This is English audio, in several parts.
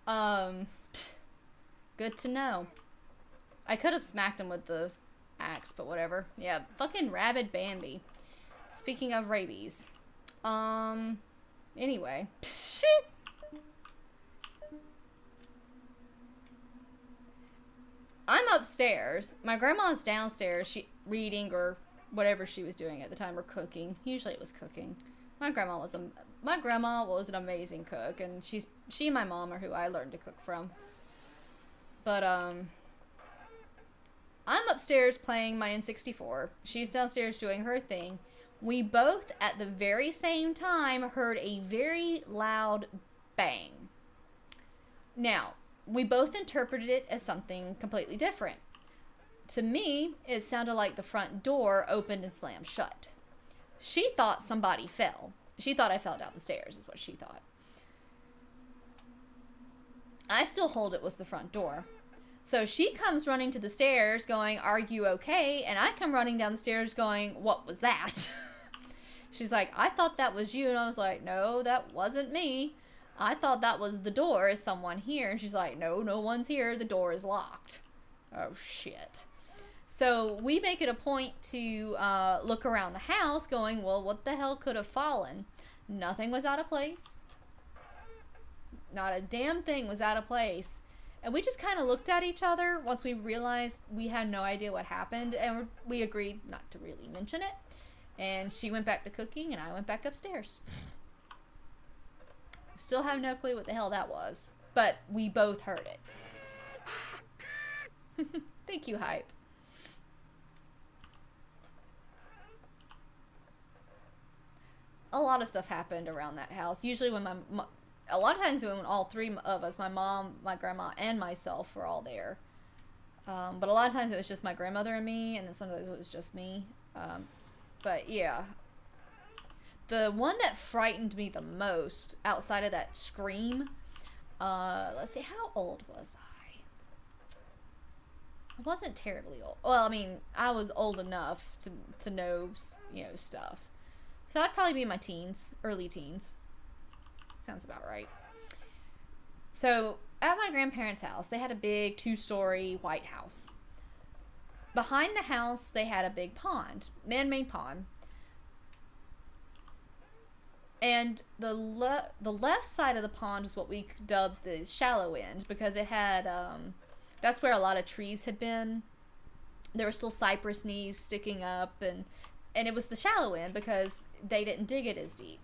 Um, good to know. I could have smacked him with the axe, but whatever. Yeah, fucking rabid Bambi. Speaking of rabies. Anyway. Shit. I'm upstairs. My grandma's downstairs. She reading or whatever she was doing at the time, or cooking. Usually it was cooking. My grandma was an amazing cook, and she and my mom are who I learned to cook from. But I'm upstairs playing my N64. She's downstairs doing her thing. We both, at the very same time, heard a very loud bang. Now, we both interpreted it as something completely different. To me, it sounded like the front door opened and slammed shut. She thought somebody fell. She thought I fell down the stairs, is what she thought. I still hold it was the front door. So she comes running to the stairs going, "Are you okay?" And I come running down the stairs going, "What was that?" She's like, "I thought that was you." And I was like, "No, that wasn't me. I thought that was the door. Is someone here?" And she's like, "No, no one's here. The door is locked." Oh, shit. So we make it a point to look around the house going, well, what the hell could have fallen? Nothing was out of place. Not a damn thing was out of place. And we just kind of looked at each other once we realized we had no idea what happened. And we agreed not to really mention it. And she went back to cooking and I went back upstairs. Still have no clue what the hell that was. But we both heard it. Thank you, Hype. A lot of stuff happened around that house. Usually when a lot of times when all three of us, my mom, my grandma, and myself were all there. But a lot of times it was just my grandmother and me, and then sometimes it was just me. But yeah. The one that frightened me the most outside of that scream, let's see, how old was I? I wasn't terribly old. Well, I mean, I was old enough to know, stuff. So that'd probably be my teens, early teens. Sounds about right. So at my grandparents' house, they had a big 2-story white house. Behind the house, they had a big pond, man-made pond. And the left side of the pond is what we dubbed the shallow end, because it had, that's where a lot of trees had been. There were still cypress knees sticking up, and it was the shallow end because they didn't dig it as deep.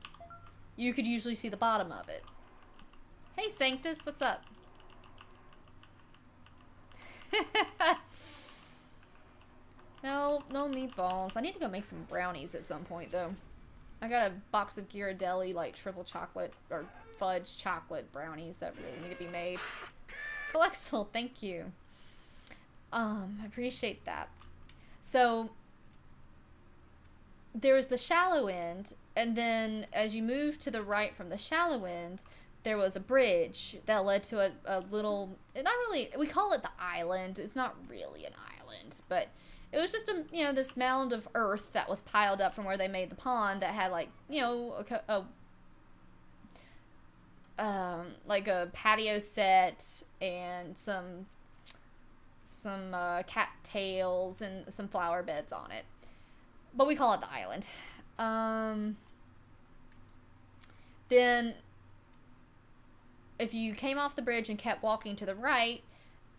You could usually see the bottom of it. Hey, Sanctus, what's up? No meatballs. I need to go make some brownies at some point, though. I got a box of Ghirardelli, like, triple chocolate, or fudge chocolate brownies that really need to be made. Collectible, thank you. I appreciate that. So, there was the shallow end, and then as you move to the right from the shallow end, there was a bridge that led to a little, not really, we call it the island. It's not really an island, but it was just this mound of earth that was piled up from where they made the pond that had like a patio set and some cat tails and some flower beds on it. But we call it the island. Then if you came off the bridge and kept walking to the right,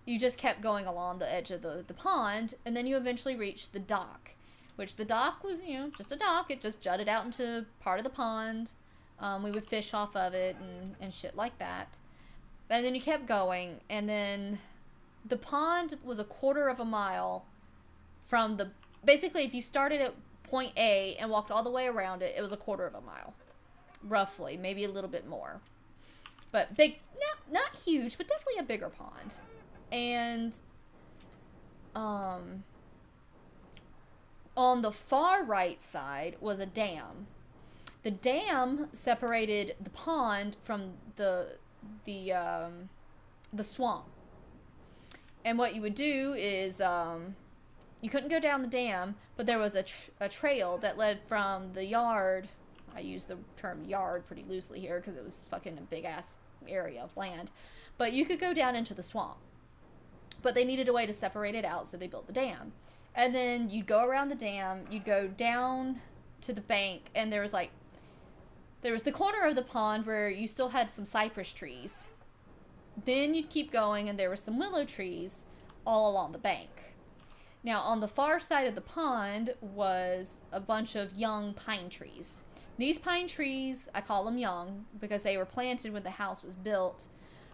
you just kept going along the edge of the pond, and then you eventually reached the dock, which the dock was, just a dock. It just jutted out into part of the pond. We would fish off of it and shit like that. And then you kept going, and then the pond was a quarter of a mile from the... Basically, if you started at point A and walked all the way around it, it was a quarter of a mile. Roughly, maybe a little bit more. But big, not huge, but definitely a bigger pond. And on the far right side was a dam. The dam separated the pond from the swamp. And what you would do is you couldn't go down the dam, but there was a trail that led from the yard. I use the term yard pretty loosely here because it was fucking a big ass area of land. But you could go down into the swamp. But they needed a way to separate it out, so they built the dam. And then you'd go around the dam, you'd go down to the bank, and there was the corner of the pond where you still had some cypress trees. Then you'd keep going, and there were some willow trees all along the bank. Now, on the far side of the pond was a bunch of young pine trees. These pine trees, I call them young because they were planted when the house was built.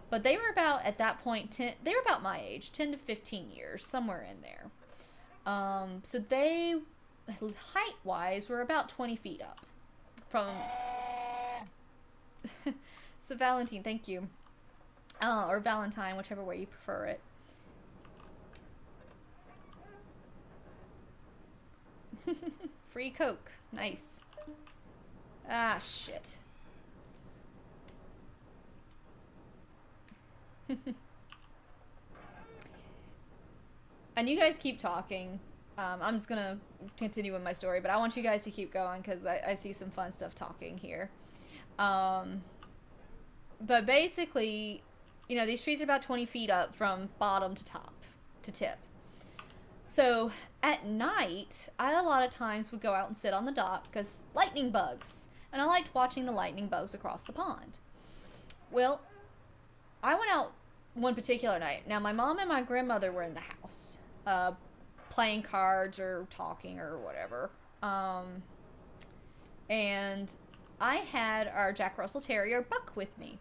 But they were about, at that point, they were about my age, 10 to 15 years, somewhere in there. So they, height-wise, were about 20 feet up. From... So Valentine, thank you. Or Valentine, whichever way you prefer it. Free Coke. Nice. Ah, shit. And you guys keep talking. I'm just gonna continue with my story, but I want you guys to keep going because I see some fun stuff talking here. But basically, you know, these trees are about 20 feet up from bottom to top, to tip. So at night, I a lot of times would go out and sit on the dock because lightning bugs. And I liked watching the lightning bugs across the pond. Well, I went out one particular night. Now, my mom and my grandmother were in the house, playing cards or talking or whatever. And I had our Jack Russell Terrier, Buck, with me.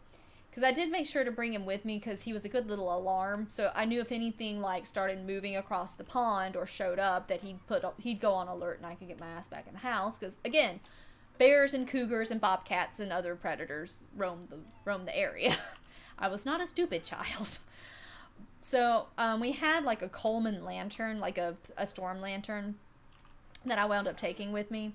Because I did make sure to bring him with me because he was a good little alarm. So I knew if anything like started moving across the pond or showed up that he'd go on alert and I could get my ass back in the house. Because again, bears and cougars and bobcats and other predators roam the area. I was not a stupid child. So we had like a Coleman lantern, like a storm lantern that I wound up taking with me.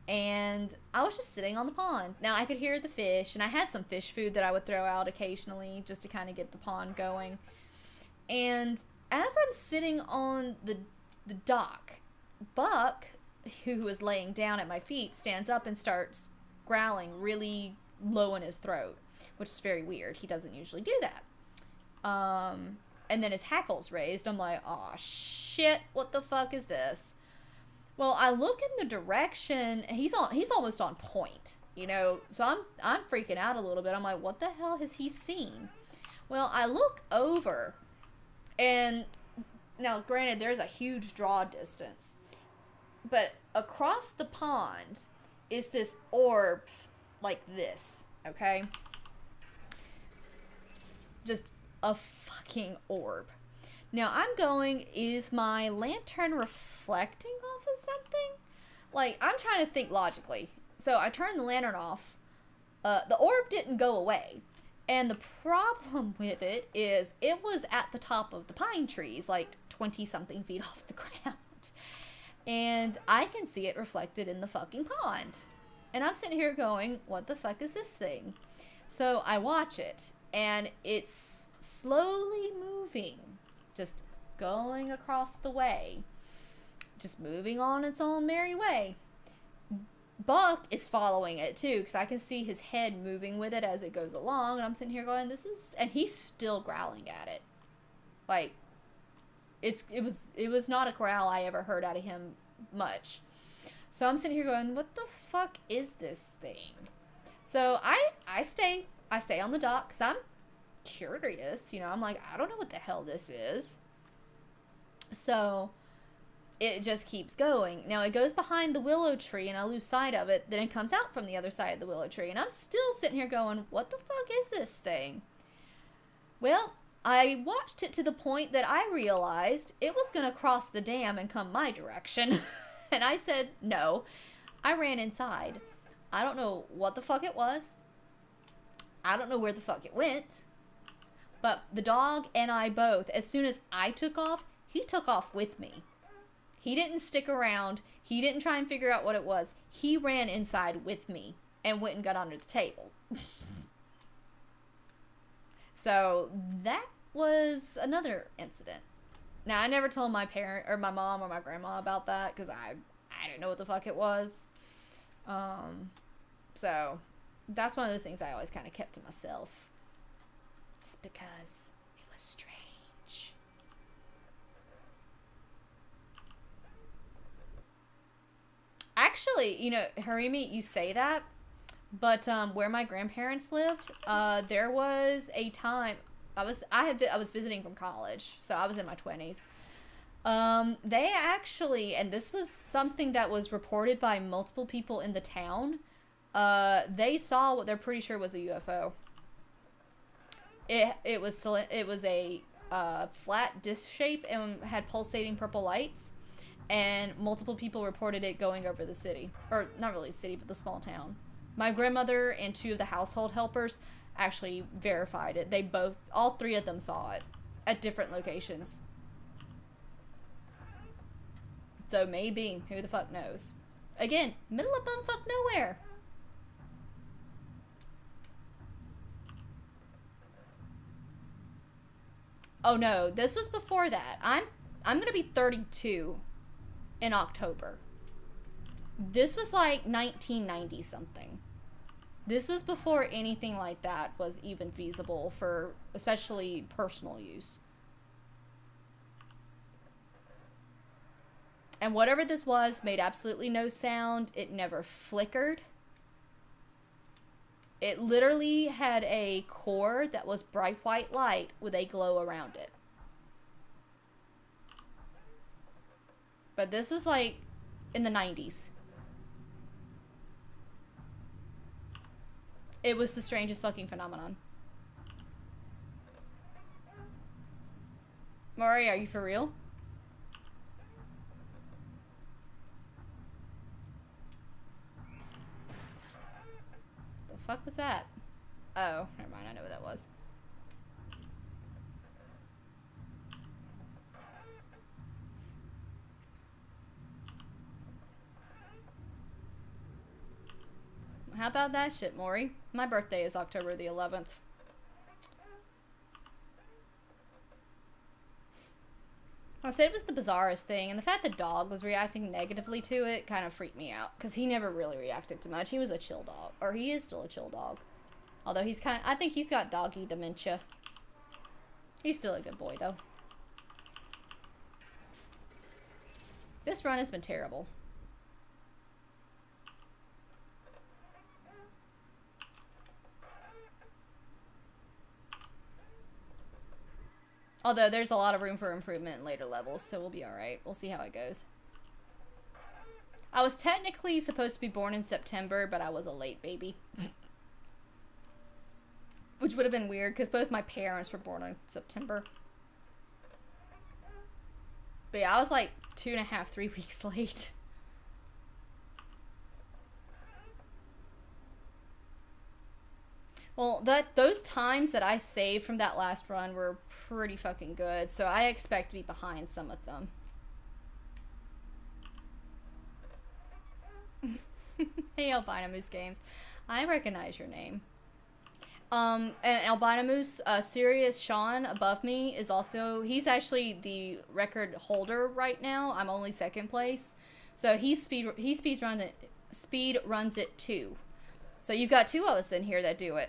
And I was just sitting on the pond. Now, I could hear the fish, and I had some fish food that I would throw out occasionally just to kind of get the pond going. And as I'm sitting on the dock, Buck, who was laying down at my feet, stands up and starts growling really low in his throat, which is very weird. He doesn't usually do that. And then his hackles raised. I'm like, oh shit, what the fuck is this? Well, I look in the direction, and he's almost on point, you know, so I'm freaking out a little bit. I'm like, what the hell has he seen? Well, I look over, and now, granted, there's a huge draw distance, but across the pond is this orb like this, okay? Just a fucking orb. Now, I'm going, is my lantern reflecting off of something? Like, I'm trying to think logically. So, I turned the lantern off. The orb didn't go away. And the problem with it is it was at the top of the pine trees, like 20-something feet off the ground. And I can see it reflected in the fucking pond. And I'm sitting here going, what the fuck is this thing? So, I watch it, and it's slowly moving. Just going across the way. Just moving on its own merry way. Buck is following it too, because I can see his head moving with it as it goes along, and I'm sitting here going, this is... And he's still growling at it. Like, it was not a growl I ever heard out of him much. So I'm sitting here going, what the fuck is this thing? So I stay on the dock, because I'm curious, you know. I'm like, I don't know what the hell this is. So it just keeps going. Now it goes behind the willow tree and I lose sight of it. Then it comes out from the other side of the willow tree, and I'm still sitting here going, what the fuck is this thing? Well, I watched it to the point that I realized it was gonna cross the dam and come my direction. And I said no. I ran inside. I don't know what the fuck it was. I don't know where the fuck it went. But the dog and I both, as soon as I took off, he took off with me. He didn't stick around. He didn't try and figure out what it was. He ran inside with me and went and got under the table. So that was another incident. Now, I never told my parent or my mom or my grandma about that because I didn't know what the fuck it was. So that's one of those things I always kind of kept to myself. Just because it was strange. Actually, you know, Harimi, you say that, but where my grandparents lived, there was a time I was visiting from college, so I was in my 20s. They actually, and this was something that was reported by multiple people in the town. They saw what they're pretty sure was a UFO. It was a flat disc shape and had pulsating purple lights, and multiple people reported it going over the city, or not really the city, but the small town. My grandmother and two of the household helpers actually verified it. All three of them saw it at different locations. So maybe, who the fuck knows? Again, middle of bumfuck nowhere. Oh no, this was before that. I'm gonna be 32 in October. This was like 1990 something. This was before anything like that was even feasible for especially personal use. And whatever this was made absolutely no sound. It never flickered. It literally had a core that was bright white light with a glow around it. But this was like in the 90s. It was the strangest fucking phenomenon. Maury, are you for real? The fuck was that? Oh, never mind, I know what that was. How about that shit, Maury? My birthday is October the 11th. I said it was the bizarrest thing, and the fact the dog was reacting negatively to it kind of freaked me out, because he never really reacted to much. He was a chill dog, or he is still a chill dog. Although he's kind of, I think he's got doggy dementia. He's still a good boy, though. This run has been terrible. Although there's a lot of room for improvement in later levels, so we'll be alright. We'll see how it goes. I was technically supposed to be born in September, but I was a late baby. Which would have been weird, because both my parents were born in September. But yeah, I was like 2.5, 3 weeks late. Well, those times that I saved from that last run were pretty fucking good, so I expect to be behind some of them. Hey, Albino Moose Games. I recognize your name. And Albino Moose, Sirius Sean above me is also, he's actually the record holder right now. I'm only second place. So he speed runs it too. So you've got two of us in here that do it.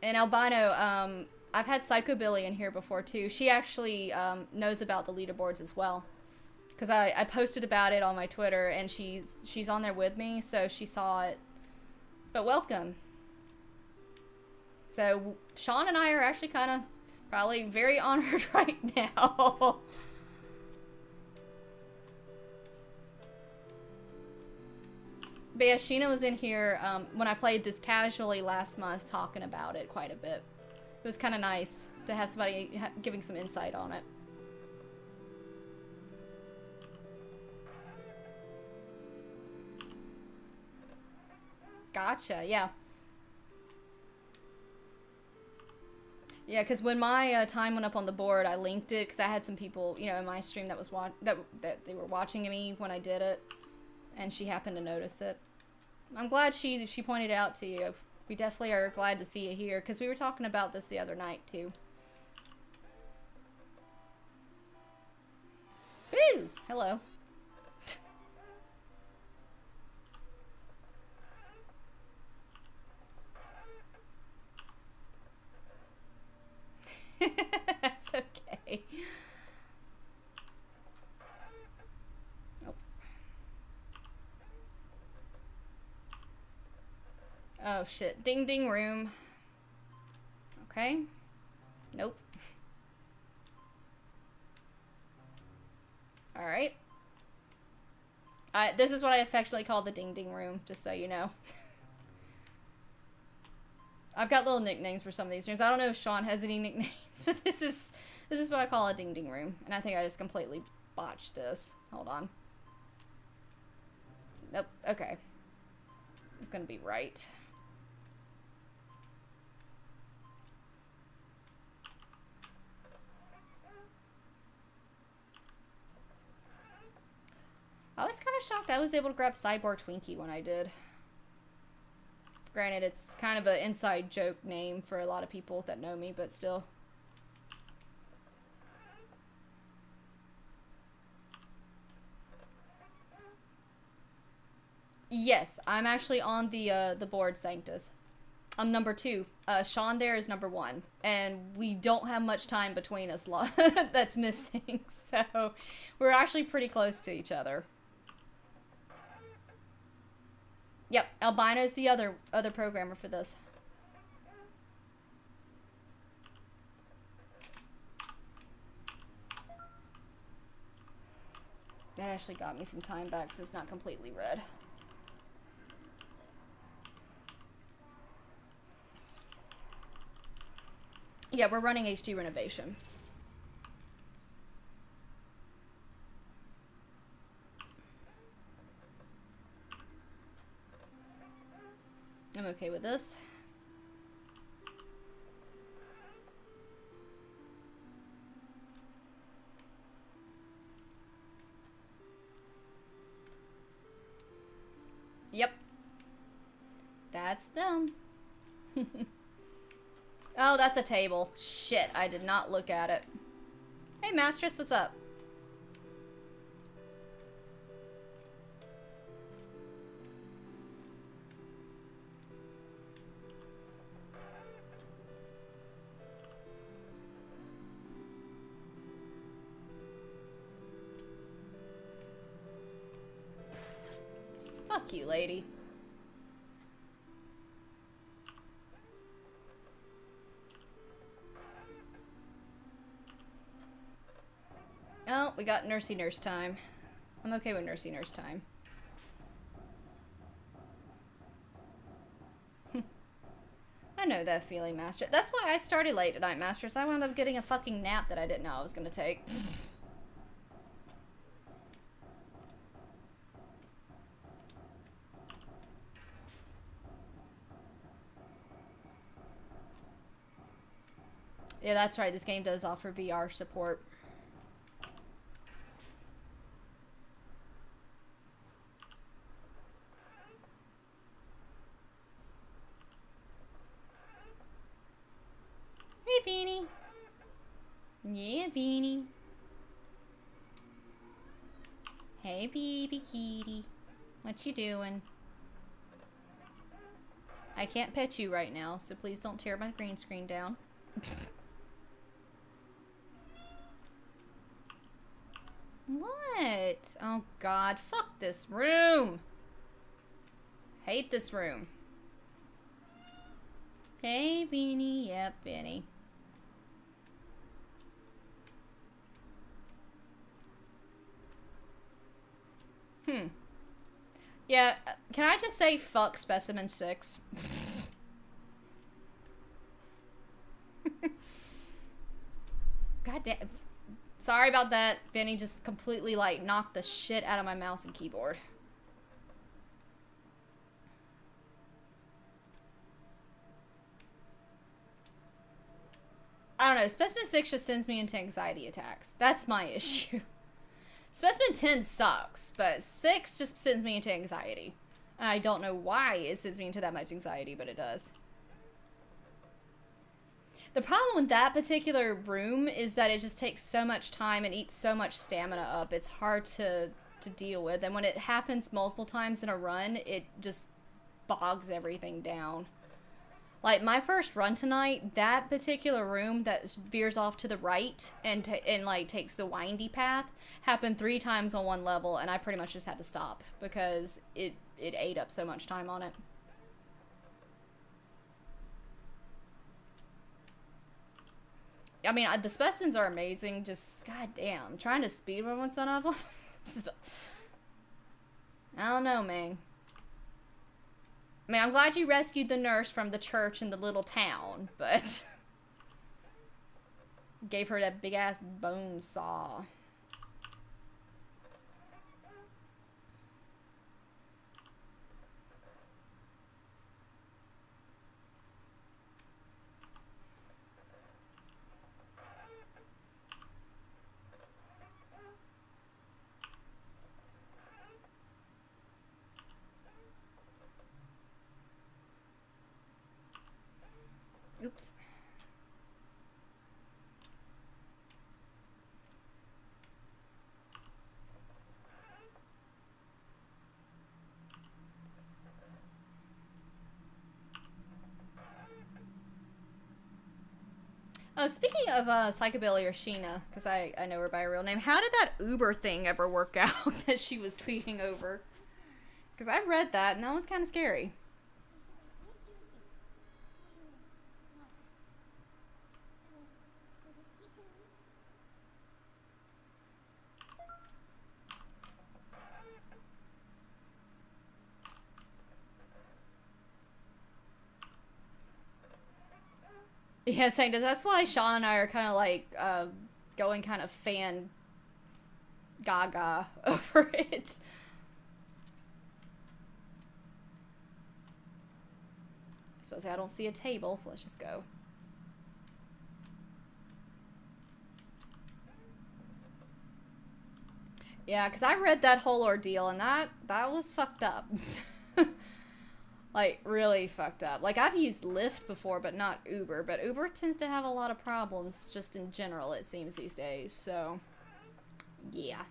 And Albino, I've had Psycho Billy in here before too. She actually knows about the leaderboards as well. Because I posted about it on my Twitter, and she's on there with me, so she saw it. But welcome. So Sean and I are actually kind of probably very honored right now. But yeah, Sheena was in here when I played this casually last month, talking about it quite a bit. It was kind of nice to have somebody giving some insight on it. Gotcha, yeah. Yeah, because when my time went up on the board, I linked it because I had some people, you know, in my stream that was that they were watching me when I did it, and she happened to notice it. I'm glad she pointed it out to you. We definitely are glad to see you here because we were talking about this the other night too. Boo! Hello. Oh shit. Ding ding room. Okay. Nope. Alright. This is what I affectionately call the ding ding room, just so you know. I've got little nicknames for some of these rooms. I don't know if Sean has any nicknames, but this is what I call a ding ding room. And I think I just completely botched this. Hold on. Nope. Okay. It's gonna be right. I was kind of shocked I was able to grab Cyborg Twinkie when I did. Granted, it's kind of an inside joke name for a lot of people that know me, but still. Yes, I'm actually on the board Sanctus. I'm number 2. Sean there is number 1. And we don't have much time between us that's missing. So we're actually pretty close to each other. Yep, Albino's the other programmer for this. That actually got me some time back because it's not completely red. Yeah, we're running HD Renovation. I'm okay with this. Yep. That's them. Oh, that's a table. Shit, I did not look at it. Hey, Mastress, what's up? Fuck you, lady. Oh, we got nursey nurse time. I'm okay with nursey nurse time. I know that feeling, Master. That's why I started late tonight, Masters. I wound up getting a fucking nap that I didn't know I was gonna take. Yeah, that's right. This game does offer VR support. Hey, Beanie. Yeah, Beanie. Hey, baby kitty. What you doing? I can't pet you right now, so please don't tear my green screen down. What? Oh god, fuck this room. Hate this room. Hey, Beanie. Yep, Beanie. Yeah, can I just say fuck Specimen 6? God damn. Sorry about that. Benny just completely, like, knocked the shit out of my mouse and keyboard. I don't know. Specimen 6 just sends me into anxiety attacks. That's my issue. Specimen 10 sucks, but 6 just sends me into anxiety. And I don't know why it sends me into that much anxiety, but it does. The problem with that particular room is that it just takes so much time and eats so much stamina up. It's hard to deal with. And when it happens multiple times in a run, it just bogs everything down. Like, my first run tonight, that particular room that veers off to the right and like, takes the windy path happened 3 times on one level, and I pretty much just had to stop because it ate up so much time on it. I mean, the specimens are amazing. Just, goddamn, trying to speed run with some of them. Just, I don't know, man. I mean, I'm glad you rescued the nurse from the church in the little town, but gave her that big ass bone saw. Oops. Oh, speaking of Psychobilly or Sheena, because I know her by her real name, how did that Uber thing ever work out that she was tweeting over? Because I read that and that was kind of scary. Yeah, saying that's why Sean and I are kind of like going kind of fan gaga over it. I suppose I don't see a table, so let's just go. Yeah, because I read that whole ordeal and that was fucked up. Like, really fucked up. Like, I've used Lyft before, but not Uber. But Uber tends to have a lot of problems, just in general, it seems, these days. So, yeah.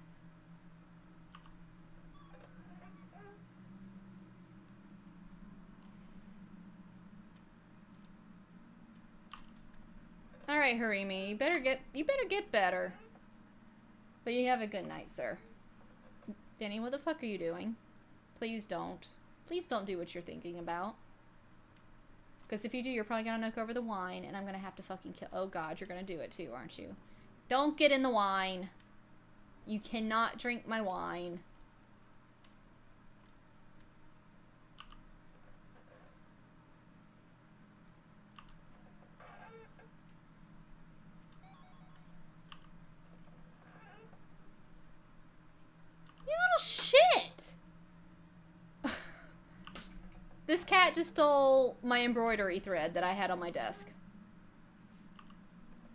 Alright, Harimi, you better get better. But you have a good night, sir. Danny, what the fuck are you doing? Please don't. Please don't do what you're thinking about. Because if you do, you're probably gonna knock over the wine, and I'm gonna have to fucking kill. Oh god, you're gonna do it too, aren't you? Don't get in the wine. You cannot drink my wine. You little shit! This cat just stole my embroidery thread that I had on my desk.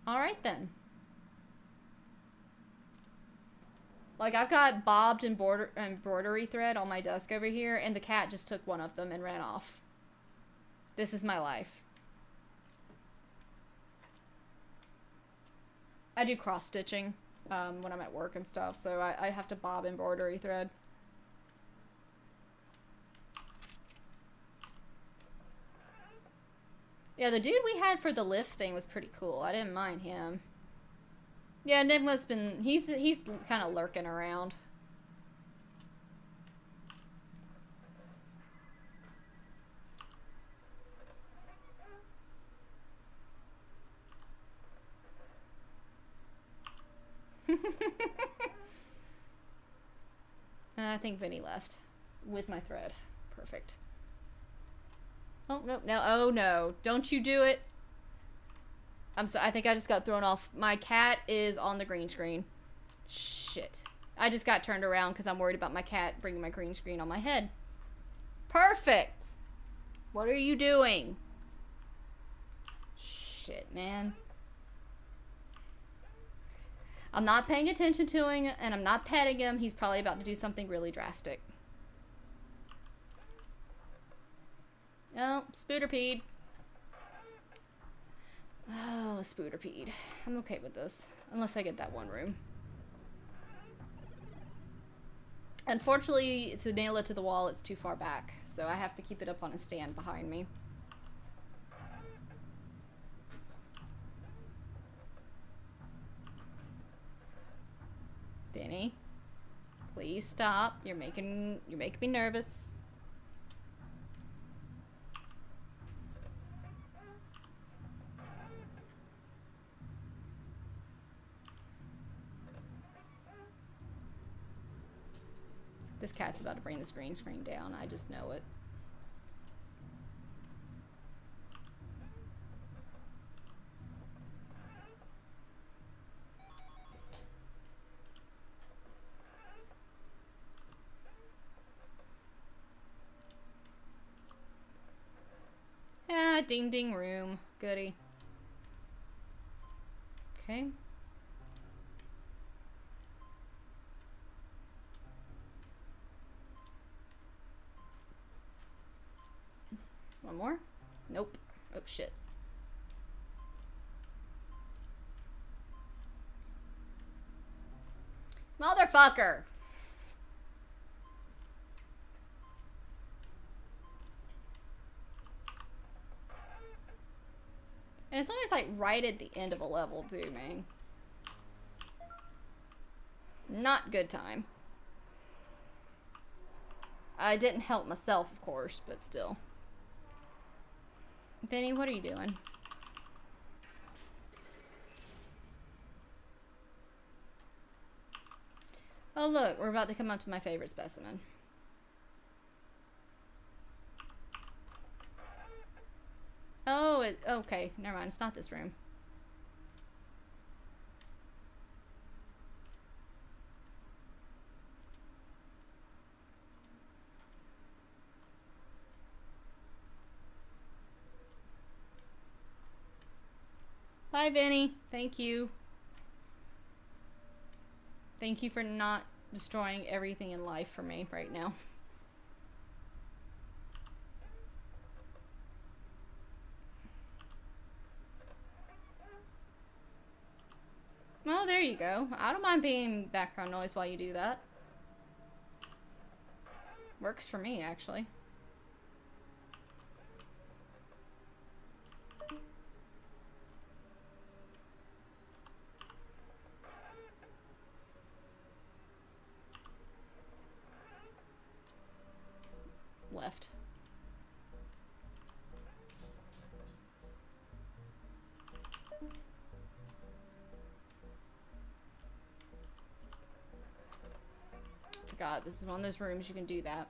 Alright then. Like, I've got bobbed embroidery thread on my desk over here, and the cat just took one of them and ran off. This is my life. I do cross-stitching when I'm at work and stuff, so I have to bob embroidery thread. Yeah, the dude we had for the lift thing was pretty cool. I didn't mind him. Yeah, Enigma's been... He's kind of lurking around. I think Vinny left with my thread. Perfect. Oh, no, no, oh no. Don't you do it. I'm sorry, I think I just got thrown off. My cat is on the green screen. Shit. I just got turned around because I'm worried about my cat bringing my green screen on my head. Perfect. What are you doing? Shit, man. I'm not paying attention to him, and I'm not petting him. He's probably about to do something really drastic. Oh, Spooderpeed. Oh, Spooderpeed. I'm okay with this. Unless I get that one room. Unfortunately, to nail it to the wall, it's too far back. So I have to keep it up on a stand behind me. Vinny, please stop. You're making me nervous. This cat's about to bring this green screen down. I just know it. Ah, ding ding room. Goody. Okay. One more? Nope. Oh, shit. Motherfucker! And it's always like right at the end of a level too, man. Not good time. I didn't help myself, of course, but still. Vinny, what are you doing? Oh look, we're about to come up to my favorite specimen. Oh, okay, never mind, it's not this room. Bye, Vinny. Thank you. Thank you for not destroying everything in life for me right now. Well, there you go. I don't mind being background noise while you do that. Works for me, actually. Left. Forgot, this is one of those rooms you can do that.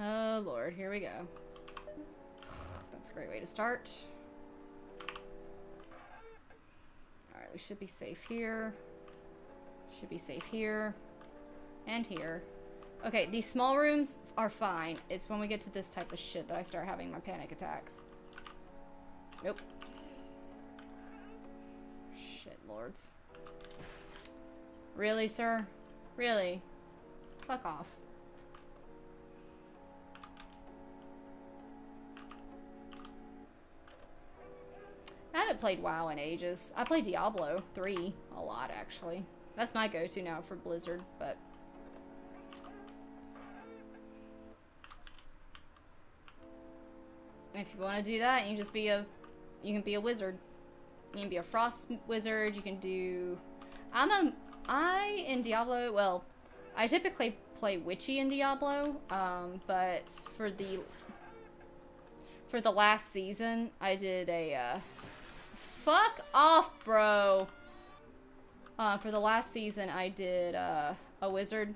Oh Lord, here we go. That's a great way to start. Alright, we should be safe here. Should be safe here. And here. Okay, these small rooms are fine. It's when we get to this type of shit that I start having my panic attacks. Nope. Shit, lords. Really, sir? Really? Fuck off. I haven't played WoW in ages. I play Diablo 3 a lot, actually. That's my go-to now for Blizzard, but... if you want to do that, you can be a wizard. You can be a frost wizard, you can do... in Diablo, well, I typically play witchy in Diablo, but for the last season, I did a, fuck off, bro! For the last season, I did, a wizard.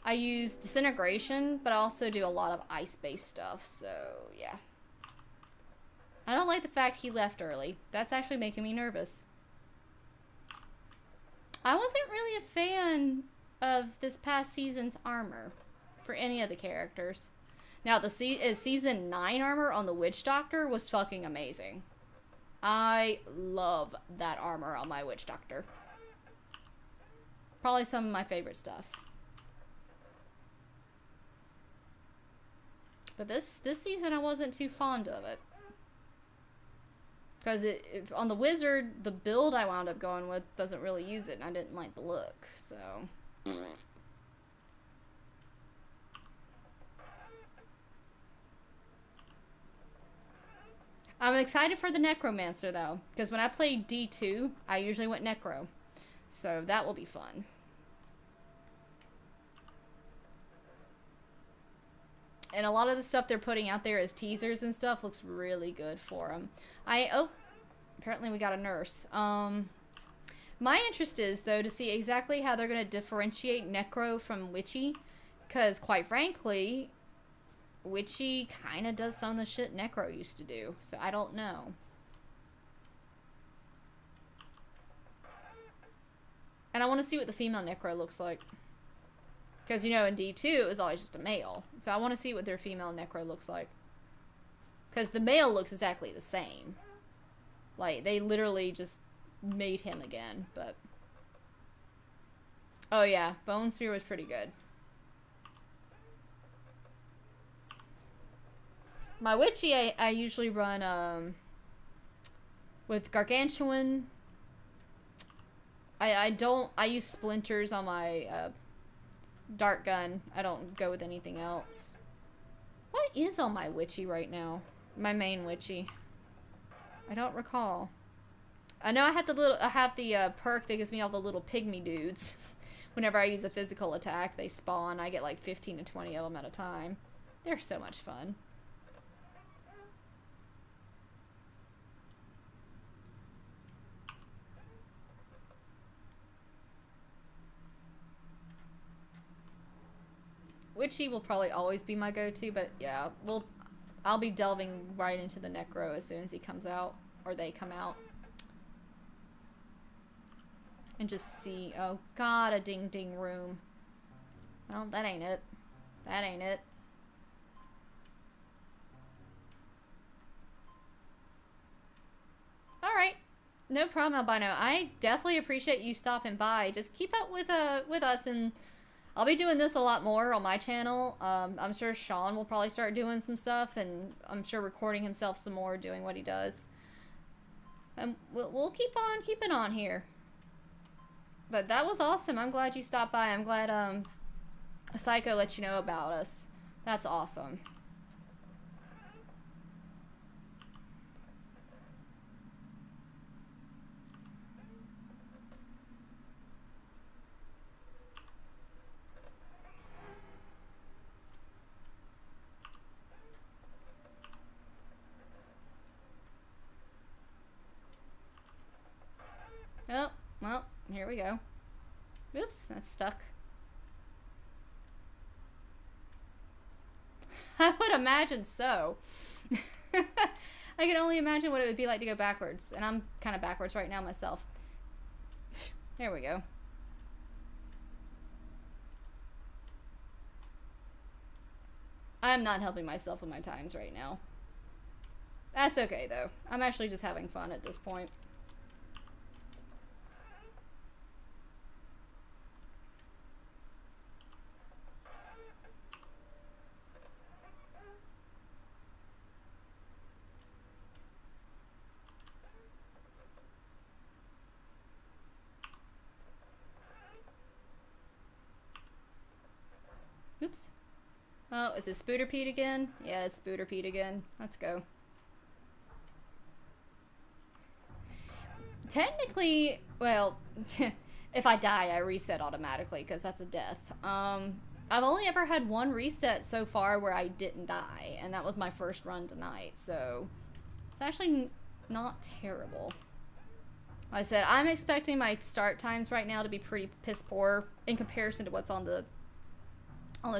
I use disintegration, but I also do a lot of ice-based stuff, so, yeah. I don't like the fact he left early. That's actually making me nervous. I wasn't really a fan of this past season's armor for any of the characters. Now, the season 9 armor on the Witch Doctor was fucking amazing. I love that armor on my Witch Doctor. Probably some of my favorite stuff. But this season I wasn't too fond of it. Because on the wizard, the build I wound up going with doesn't really use it, and I didn't like the look, so... I'm excited for the Necromancer, though, because when I played D2, I usually went Necro. So that will be fun. And a lot of the stuff they're putting out there as teasers and stuff looks really good for them. Oh, apparently we got a nurse. My interest is, though, to see exactly how they're going to differentiate Necro from Witchy. Because, quite frankly, Witchy kind of does some of the shit Necro used to do. So, I don't know. And I want to see what the female Necro looks like. Because, you know, in D2, it was always just a male. So, I want to see what their female Necro looks like. Because the male looks exactly the same. Like, they literally just made him again, but oh yeah, Bone Sphere was pretty good. My Witchy I usually run with Gargantuan. I use splinters on my dart gun. I don't go with anything else. What is on my Witchy right now? My main Witchy. I don't recall. I know I have the perk that gives me all the little pygmy dudes. Whenever I use a physical attack, they spawn. I get like 15 to 20 of them at a time. They're so much fun. Witchy will probably always be my go-to, but yeah, I'll be delving right into the Necro as soon as he comes out, or they come out. And just see, oh god, a ding ding room. Well, that ain't it. That ain't it. Alright. No problem, Albino. I definitely appreciate you stopping by. Just keep up with us, and I'll be doing this a lot more on my channel. I'm sure Sean will probably start doing some stuff, and I'm sure recording himself some more, doing what he does. And we'll keep on keeping on here. But that was awesome. I'm glad you stopped by. I'm glad Psycho let you know about us. That's awesome. Oh, well, here we go. Oops, that's stuck. I would imagine so. I can only imagine what it would be like to go backwards. And I'm kind of backwards right now myself. There we go. I'm not helping myself with my times right now. That's okay, though. I'm actually just having fun at this point. Oops. Oh, is it Spooter Pete again? Yeah, it's Spooter Pete again. Let's go. Technically, well, if I die, I reset automatically because that's a death. I've only ever had one reset so far where I didn't die, and that was my first run tonight, so it's actually not terrible. Like I said, I'm expecting my start times right now to be pretty piss poor in comparison to what's on the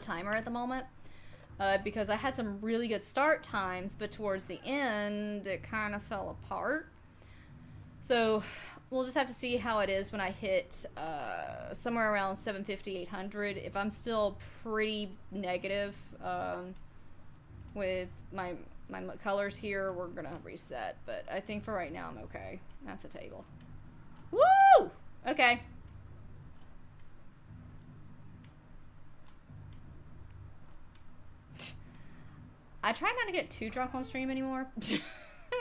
timer at the moment, because I had some really good start times, but towards the end it kind of fell apart. So we'll just have to see how it is when I hit somewhere around 750, 800. If I'm still pretty negative with my colors here, we're gonna reset, but I think for right now I'm okay. That's a table. Woo! Okay. I try not to get too drunk on stream anymore.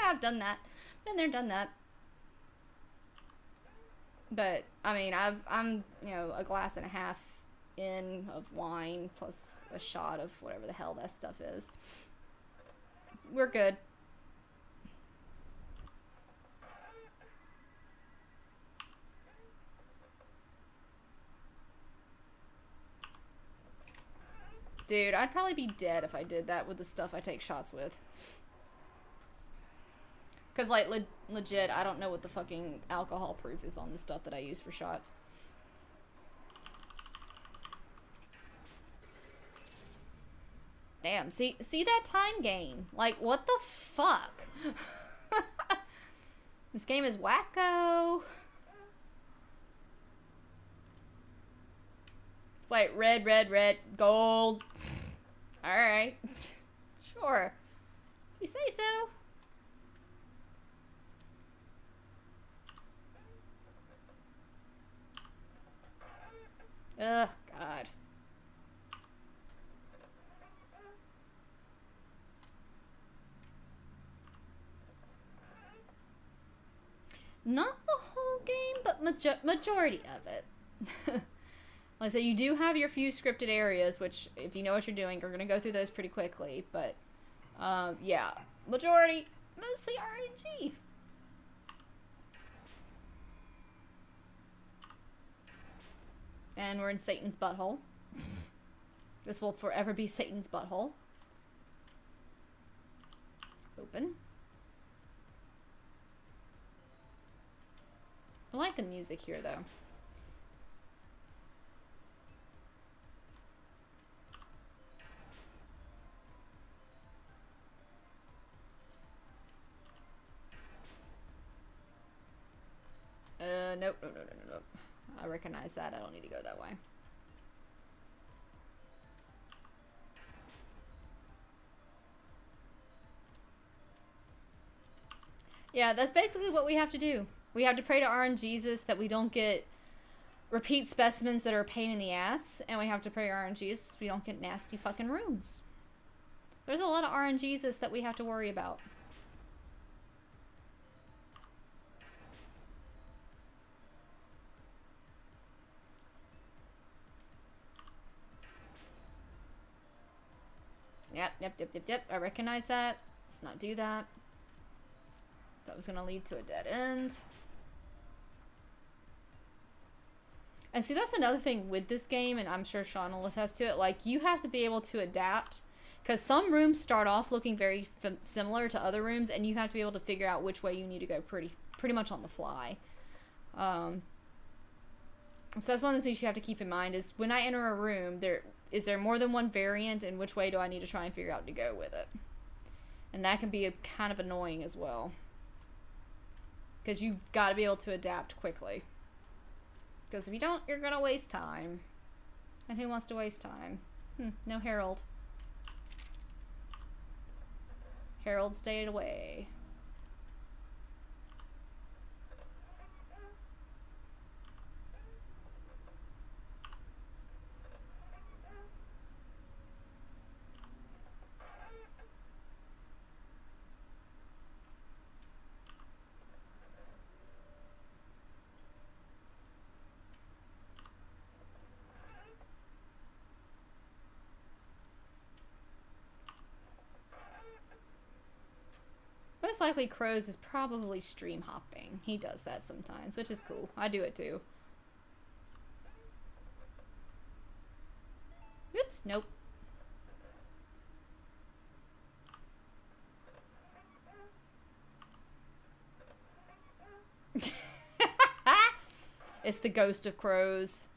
I've done that. Been there, done that. But, I mean, I'm, you know, a glass and a half in of wine plus a shot of whatever the hell that stuff is. We're good. Dude, I'd probably be dead if I did that with the stuff I take shots with. Because, like, legit, I don't know what the fucking alcohol proof is on the stuff that I use for shots. Damn, see that time gain? Like, what the fuck? This game is wacko. It's like red, red, red, gold. Alright. Sure. You say so. Ugh, God. Not the whole game, but majority of it. Like I said, you do have your few scripted areas, which, if you know what you're doing, you're going to go through those pretty quickly. But, yeah. Majority, mostly RNG. And we're in Satan's butthole. This will forever be Satan's butthole. Open. I like the music here, though. Nope, nope. I recognize that. I don't need to go that way. Yeah, that's basically what we have to do. We have to pray to RNGesus that we don't get repeat specimens that are a pain in the ass, and we have to pray to RNGesus we don't get nasty fucking rooms. There's a lot of RNGesus that we have to worry about. Yep. I recognize that. Let's not do that. That was going to lead to a dead end. And see, that's another thing with this game, and I'm sure Sean will attest to it. Like, you have to be able to adapt, because some rooms start off looking very similar to other rooms, and you have to be able to figure out which way you need to go pretty much on the fly. So that's one of the things you have to keep in mind, is when I enter a room, is there more than one variant, and which way do I need to try and figure out to go with it? And that can be kind of annoying as well, because you've got to be able to adapt quickly. Because if you don't, you're gonna waste time. And who wants to waste time? No Harold. Harold stayed away. Most likely Crows is probably stream hopping. He does that sometimes, which is cool. I do it too. Oops, nope. It's the ghost of Crows.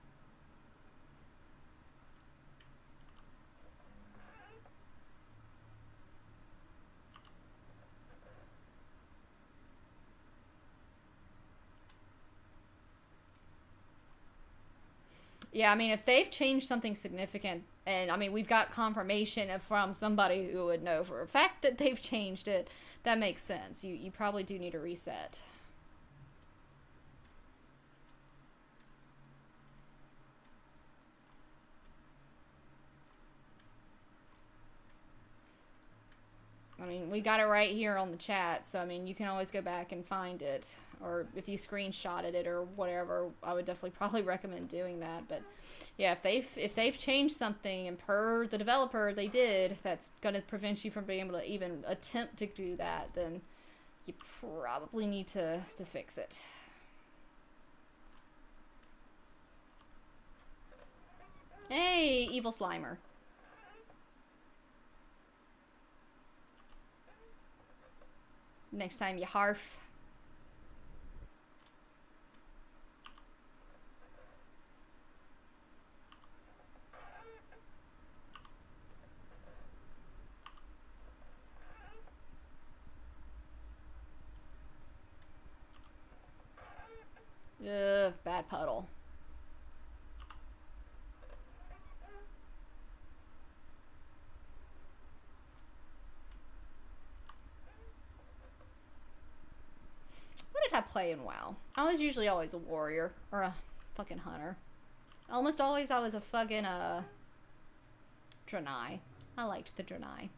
Yeah, I mean, if they've changed something significant, and I mean, we've got confirmation from somebody who would know for a fact that they've changed it, that makes sense. You probably do need a reset. I mean, we got it right here on the chat, so I mean, you can always go back and find it. Or if you screenshotted it or whatever, I would definitely probably recommend doing that. But yeah, if they've changed something, and per the developer they did, that's going to prevent you from being able to even attempt to do that, then you probably need to fix it. Hey, Evil Slimer. Next time you harf. Ugh, bad puddle. What did I play in WoW? I was usually always a warrior. Or a fucking hunter. Almost always I was a fucking, Draenei. I liked the Draenei.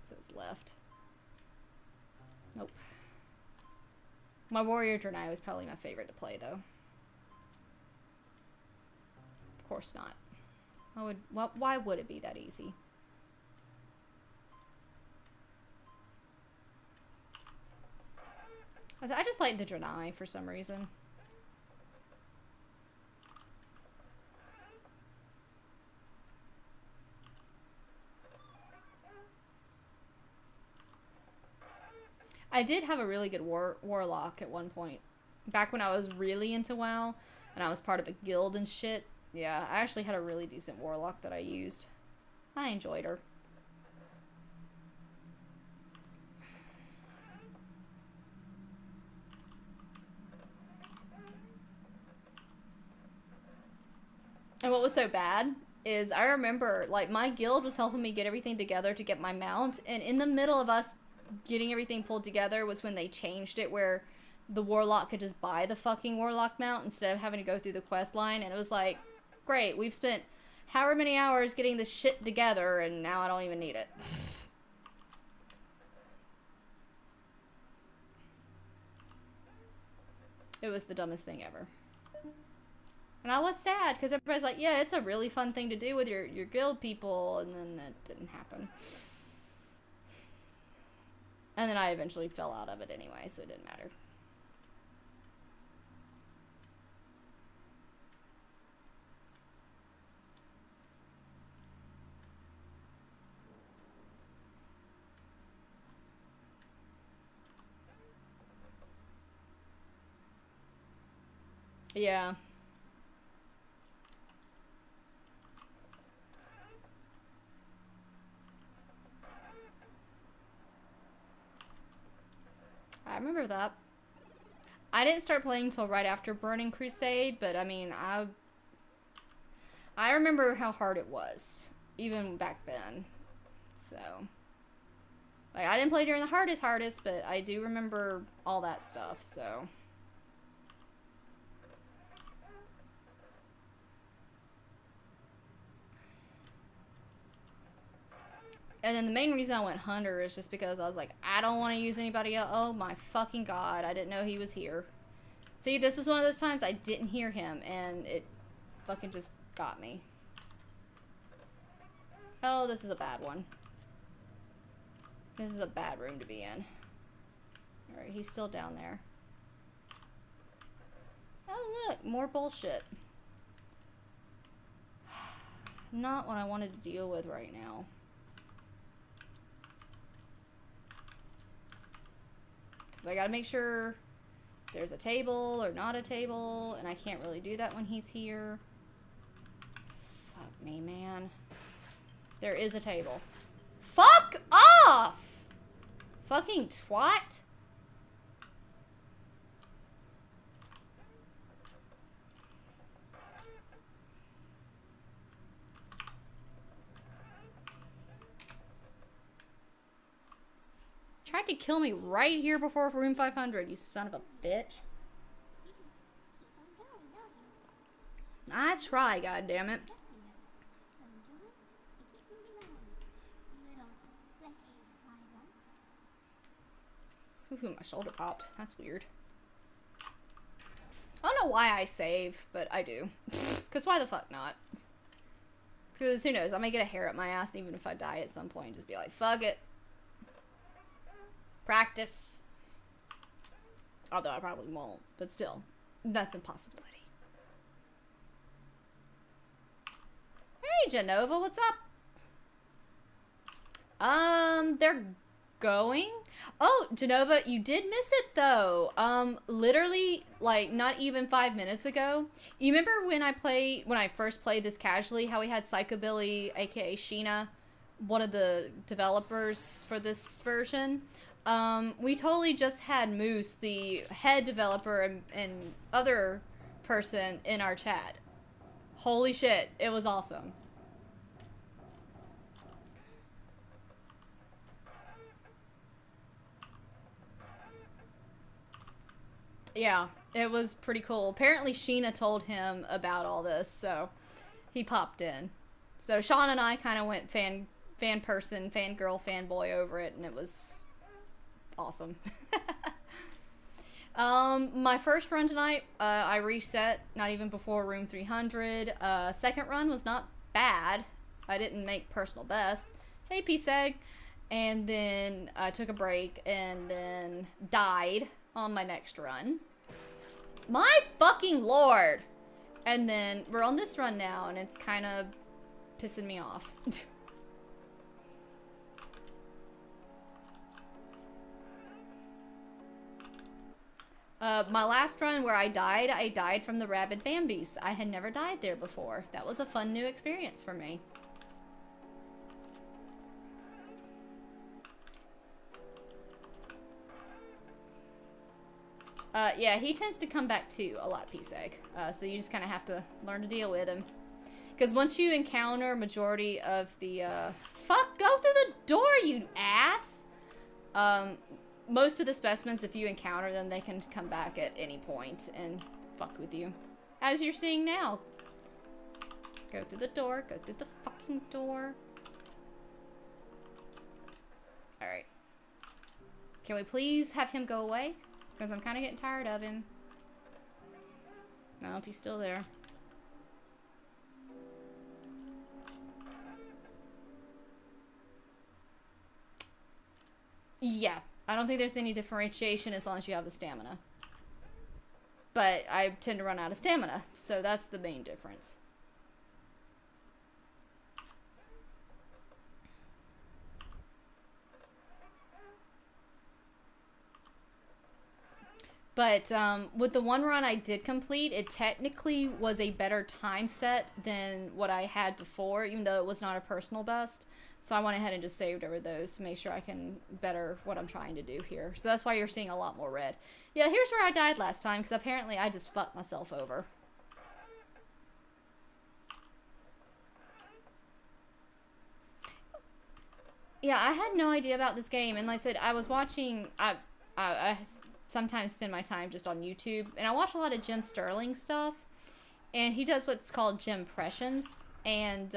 So it's left. Nope. My warrior Draenei was probably my favorite to play, though. Of course not. Why would it be that easy? I just like the Draenei for some reason. I did have a really good warlock at one point. Back when I was really into WoW, and I was part of a guild and shit. Yeah, I actually had a really decent warlock that I used. I enjoyed her. And what was so bad is I remember, like, my guild was helping me get everything together to get my mount, and in the middle of us getting everything pulled together was when they changed it where the warlock could just buy the fucking warlock mount instead of having to go through the quest line, and it was like, great, we've spent however many hours getting this shit together and now I don't even need it. It was the dumbest thing ever. And I was sad because everybody's like, yeah, it's a really fun thing to do with your guild people, and then it didn't happen. And then I eventually fell out of it anyway, so it didn't matter. Yeah. I remember that. I didn't start playing until right after Burning Crusade, but I mean, I remember how hard it was, even back then. So, like, I didn't play during the hardest, but I do remember all that stuff, so. And then the main reason I went Hunter is just because I was like, I don't want to use anybody else. Oh my fucking god, I didn't know he was here. See, this is one of those times I didn't hear him, and it fucking just got me. Oh, this is a bad one. This is a bad room to be in. Alright, he's still down there. Oh look, more bullshit. Not what I wanted to deal with right now. I gotta make sure there's a table or not a table, and I can't really do that when he's here. Fuck me, man. There is a table. Fuck off! Fucking twat. Tried to kill me right here before room 500, you son of a bitch. I try, goddammit. Ooh, my shoulder popped. That's weird. I don't know why I save, but I do. Because why the fuck not? Because who knows, I may get a hair up my ass even if I die at some point. Just be like, fuck it. Practice. Although I probably won't, but still, that's a possibility. Hey, Genova, what's up? They're going. Oh, Genova, you did miss it though. Literally, like, not even 5 minutes ago. You remember when I first played this casually, how we had Psychobilly, aka Sheena, one of the developers for this version? We totally just had Moose, the head developer and other person in our chat. Holy shit, it was awesome. Yeah, it was pretty cool. Apparently Sheena told him about all this, so he popped in. So Sean and I kind of went fangirl, fanboy over it, and it was awesome. My first run tonight, I reset, not even before room 300. Second run was not bad. I didn't make personal best. Hey, P-Seg. And then I took a break and then died on my next run. My fucking lord! And then we're on this run now, and it's kind of pissing me off. My last run where I died from the rabid Bambis. I had never died there before. That was a fun new experience for me. Yeah, he tends to come back too a lot, P-Seg. So you just kind of have to learn to deal with him. Because once you encounter majority of the, fuck, go through the door, you ass! Most of the specimens, if you encounter them, they can come back at any point and fuck with you. As you're seeing now. Go through the door, go through the fucking door. Alright. Can we please have him go away? Because I'm kind of getting tired of him. I hope he's still there. Yeah. I don't think there's any differentiation as long as you have the stamina. But I tend to run out of stamina, so that's the main difference. But with the one run I did complete, it technically was a better time set than what I had before, even though it was not a personal best. So I went ahead and just saved over those to make sure I can better what I'm trying to do here. So that's why you're seeing a lot more red. Yeah, here's where I died last time, because apparently I just fucked myself over. Yeah, I had no idea about this game, and like I said, I was watching... I sometimes spend my time just on YouTube, and I watch a lot of Jim Sterling stuff, and he does what's called Jimpressions, and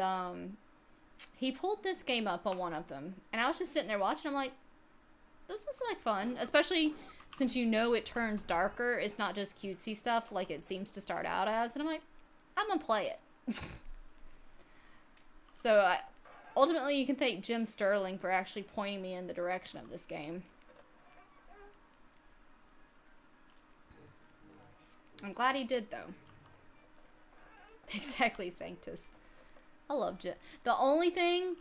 he pulled this game up on one of them, and I was just sitting there watching. I'm like, this is like fun, especially since you know it turns darker. It's not just cutesy stuff like it seems to start out as, and I'm like, I'm gonna play it. So ultimately you can thank Jim Sterling for actually pointing me in the direction of this game. I'm glad he did, though. Exactly, Sanctus. I love Jim. The only thing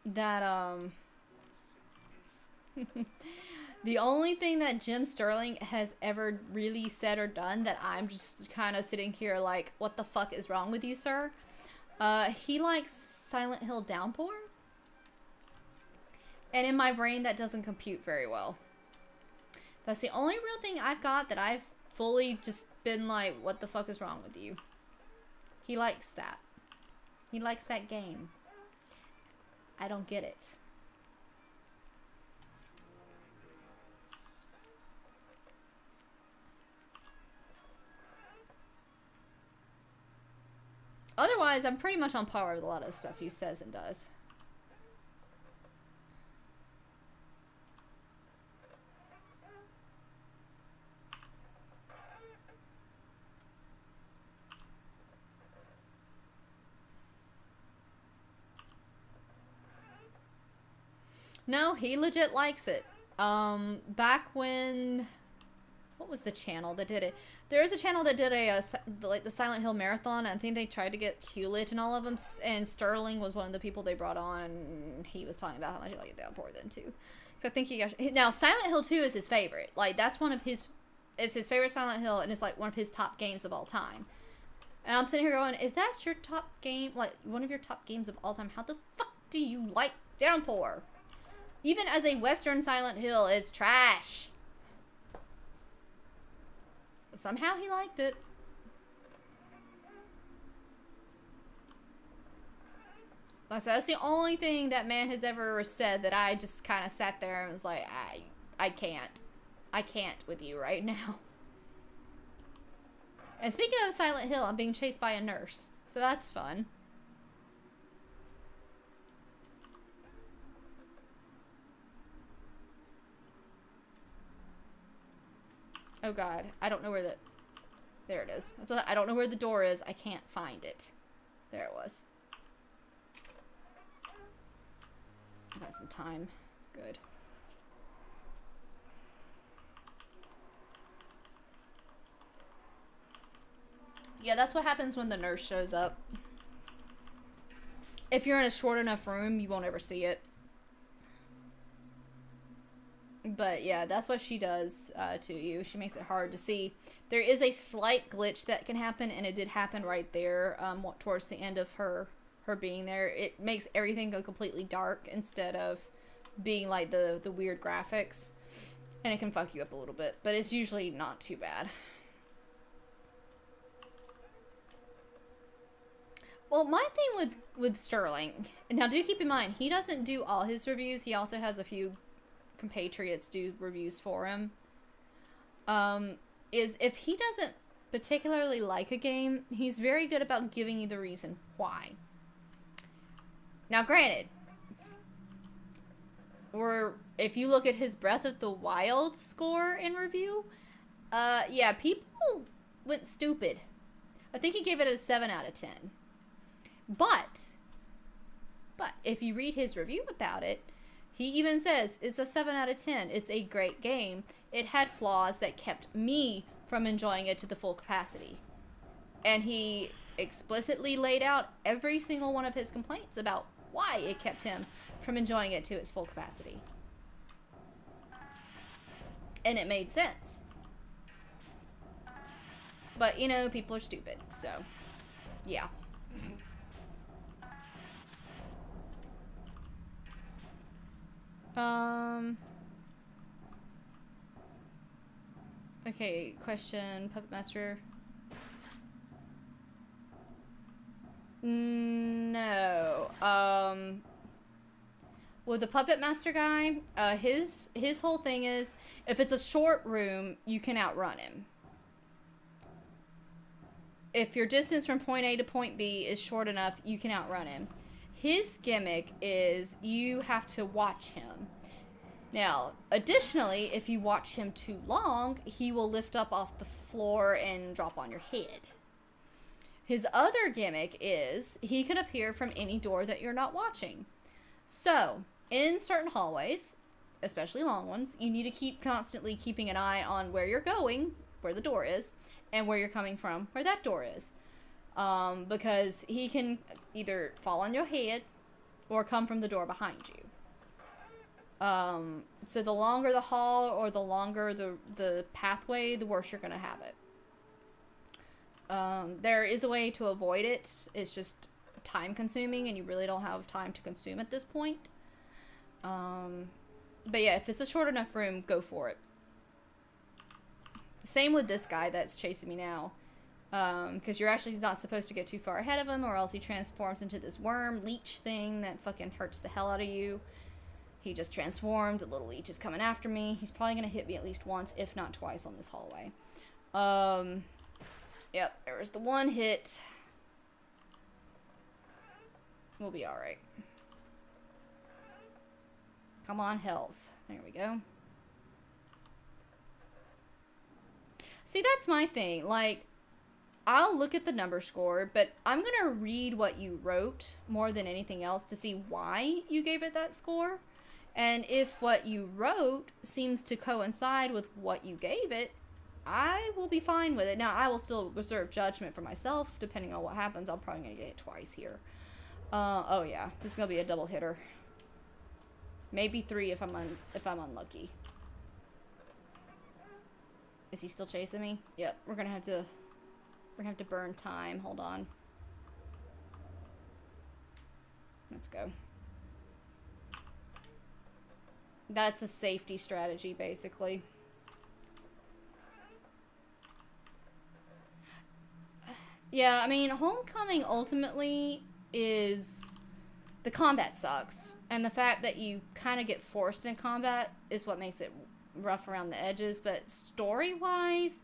that, the only thing that Jim Sterling has ever really said or done that I'm just kind of sitting here like, what the fuck is wrong with you, sir? He likes Silent Hill Downpour. And in my brain, that doesn't compute very well. That's the only real thing I've got that I've fully just been like, what the fuck is wrong with you? He likes that. He likes that game. I don't get it. Otherwise, I'm pretty much on par with a lot of the stuff he says and does. No, he legit likes it. Back when what was the channel that did it? There is a channel that did like the Silent Hill marathon. I think they tried to get Hewlett and all of them, and Sterling was one of the people they brought on. He was talking about how much he liked Downpour then too. So I think he got, now Silent Hill 2 is his favorite. Like that's one of his, it's his favorite Silent Hill, and it's like one of his top games of all time. And I'm sitting here going, if that's your top game, like one of your top games of all time, how the fuck do you like Downpour? Even as a Western Silent Hill, it's trash. Somehow he liked it. That's the only thing that man has ever said that I just kind of sat there and was like, I can't with you right now. And speaking of Silent Hill, I'm being chased by a nurse, so that's fun. Oh god, I don't know where the... There it is. I don't know where the door is. I can't find it. There it was. I got some time. Good. Yeah, that's what happens when the nurse shows up. If you're in a short enough room, you won't ever see it. But yeah, that's what she does to you. She makes it hard to see. There is a slight glitch that can happen, and it did happen right there towards the end of her being there. It makes everything go completely dark instead of being like the weird graphics. And it can fuck you up a little bit, but it's usually not too bad. Well, my thing with Sterling, now do keep in mind, he doesn't do all his reviews. He also has a few compatriots do reviews for him. Is if he doesn't particularly like a game, he's very good about giving you the reason why. Now, granted, or if you look at his Breath of the Wild score in review, yeah, people went stupid. I think he gave it a 7 out of 10. But if you read his review about it, he even says it's a 7 out of 10. It's a great game. It had flaws that kept me from enjoying it to the full capacity. And he explicitly laid out every single one of his complaints about why it kept him from enjoying it to its full capacity. And it made sense. But, you know, people are stupid, so, yeah. Okay, question, Puppet Master. No. With the Puppet Master guy, his whole thing is, if it's a short room, you can outrun him. If your distance from point A to point B is short enough, you can outrun him. His gimmick is you have to watch him. Now, additionally, if you watch him too long, he will lift up off the floor and drop on your head. His other gimmick is he can appear from any door that you're not watching. So, in certain hallways, especially long ones, you need to keep constantly keeping an eye on where you're going, where the door is, and where you're coming from, where that door is. Because he can either fall on your head or come from the door behind you. So the longer the hall or the longer the pathway, the worse you're going to have it. There is a way to avoid it. It's just time consuming and you really don't have time to consume at this point. But yeah, if it's a short enough room, go for it. Same with this guy that's chasing me now. Because you're actually not supposed to get too far ahead of him or else he transforms into this worm leech thing that fucking hurts the hell out of you. He just transformed. The little leech is coming after me. He's probably going to hit me at least once, if not twice, on this hallway. Yep, there was the one hit. We'll be alright. Come on, health. There we go. See, that's my thing. Like, I'll look at the number score, but I'm going to read what you wrote more than anything else to see why you gave it that score. And if what you wrote seems to coincide with what you gave it, I will be fine with it. Now, I will still reserve judgment for myself, depending on what happens. I'm probably going to get hit twice here. Oh yeah, this is going to be a double hitter. Maybe 3 if I'm unlucky. Is he still chasing me? Yep, we're going to have to burn time. Hold on. Let's go. That's a safety strategy, basically. Yeah, I mean, Homecoming ultimately is... The combat sucks. And the fact that you kind of get forced in combat is what makes it rough around the edges. But story-wise,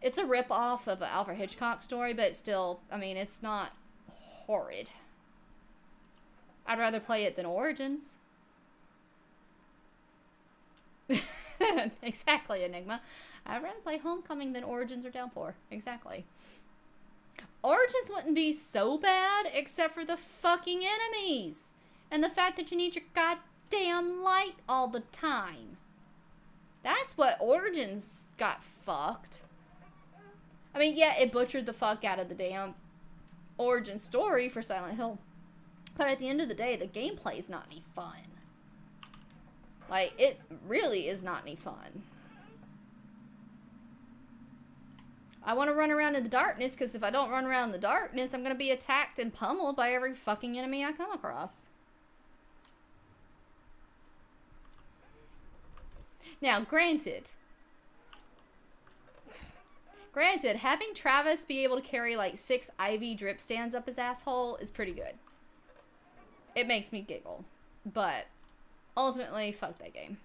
it's a rip-off of an Alfred Hitchcock story, but still, I mean, it's not horrid. I'd rather play it than Origins. Exactly, Enigma. I'd rather play Homecoming than Origins or Downpour. Exactly. Origins wouldn't be so bad, except for the fucking enemies. And the fact that you need your goddamn light all the time. That's what Origins got fucked. I mean, yeah, it butchered the fuck out of the damn origin story for Silent Hill. But at the end of the day, the gameplay is not any fun. Like, it really is not any fun. I want to run around in the darkness, because if I don't run around in the darkness, I'm going to be attacked and pummeled by every fucking enemy I come across. Now, granted, having Travis be able to carry like 6 IV drip stands up his asshole is pretty good. It makes me giggle. But ultimately, fuck that game.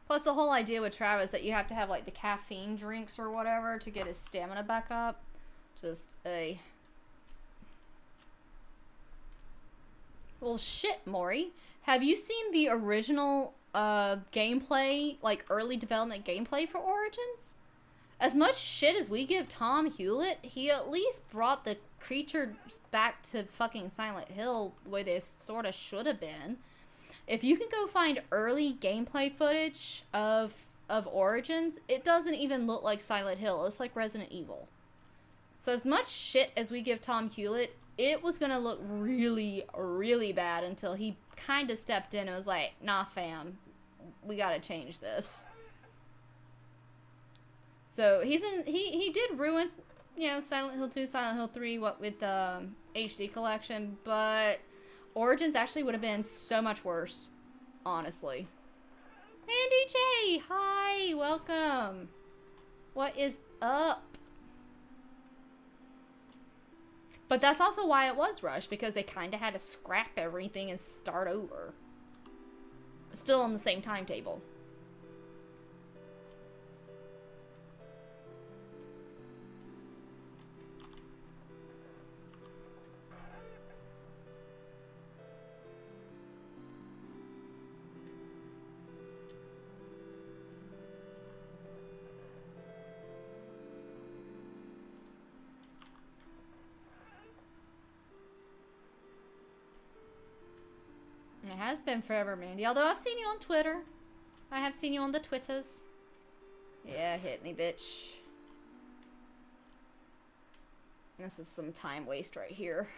Plus, the whole idea with Travis that you have to have, like, the caffeine drinks or whatever to get his stamina back up. Just a... Well, shit, Maury. Have you seen the original, gameplay, like, early development gameplay for Origins? As much shit as we give Tom Hewlett, he at least brought the creatures back to fucking Silent Hill the way they sort of should have been. If you can go find early gameplay footage of Origins, it doesn't even look like Silent Hill. It's like Resident Evil. So as much shit as we give Tom Hewlett, it was going to look really, really bad until he kind of stepped in and was like, nah, fam, we got to change this. So he did ruin, you know, Silent Hill 2, Silent Hill 3, what with the HD collection, but Origins actually would have been so much worse, honestly. Andy J, hi, welcome. What is up? But that's also why it was rushed, because they kind of had to scrap everything and start over. Still on the same timetable. It has been forever, Mandy. Although I've seen you on Twitter. I have seen you on the Twitters. Yeah, hit me, bitch. This is some time waste right here.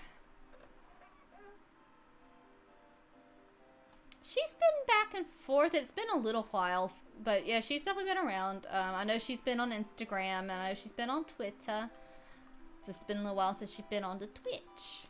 She's been back and forth. It's been a little while. But yeah, she's definitely been around. I know she's been on Instagram. And I know she's been on Twitter. Just been a little while since she's been on the Twitch.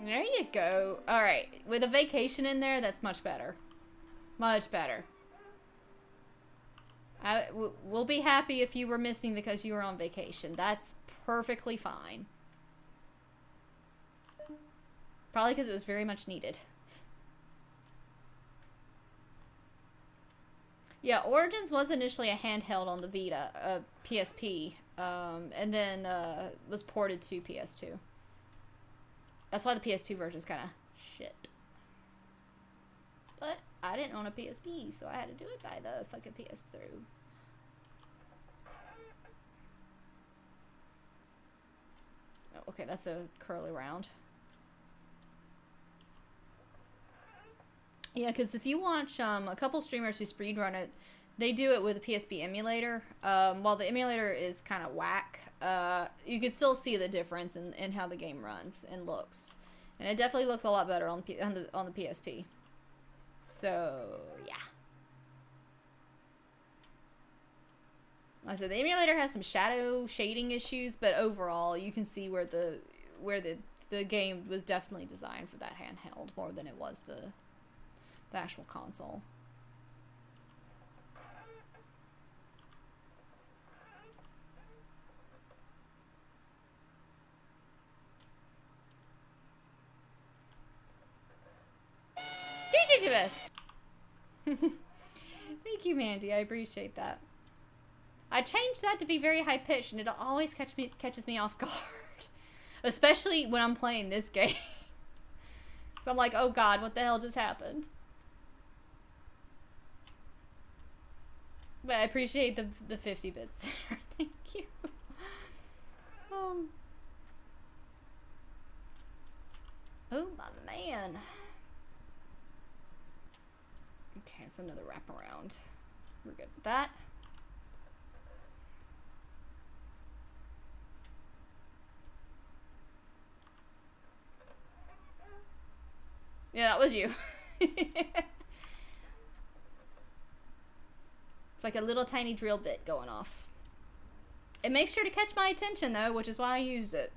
There you go. Alright, with a vacation in there, that's much better. Much better. We'll be happy if you were missing because you were on vacation. That's perfectly fine. Probably because it was very much needed. Yeah, Origins was initially a handheld on the Vita, PSP, and then was ported to PS2. That's why the PS2 version is kind of shit. But I didn't own a PSP, so I had to do it by the fucking PS3. Oh, okay, that's a curly round. Yeah, because if you watch a couple streamers who speedrun it, they do it with a PSP emulator. While the emulator is kind of whack, you can still see the difference in how the game runs and looks. And it definitely looks a lot better on the PSP. So, yeah. Like I said, the emulator has some shadow shading issues, but overall, you can see where the game was definitely designed for that handheld more than it was the actual console. Thank you, Mandy. I appreciate that. I changed that to be very high pitched, and it always catches me off guard, especially when I'm playing this game. So I'm like, oh god, what the hell just happened? But I appreciate the 50 bits there. Thank you. Oh my man. Okay, it's another wraparound. We're good with that. Yeah, that was you. It's like a little tiny drill bit going off. It makes sure to catch my attention though, which is why I used it.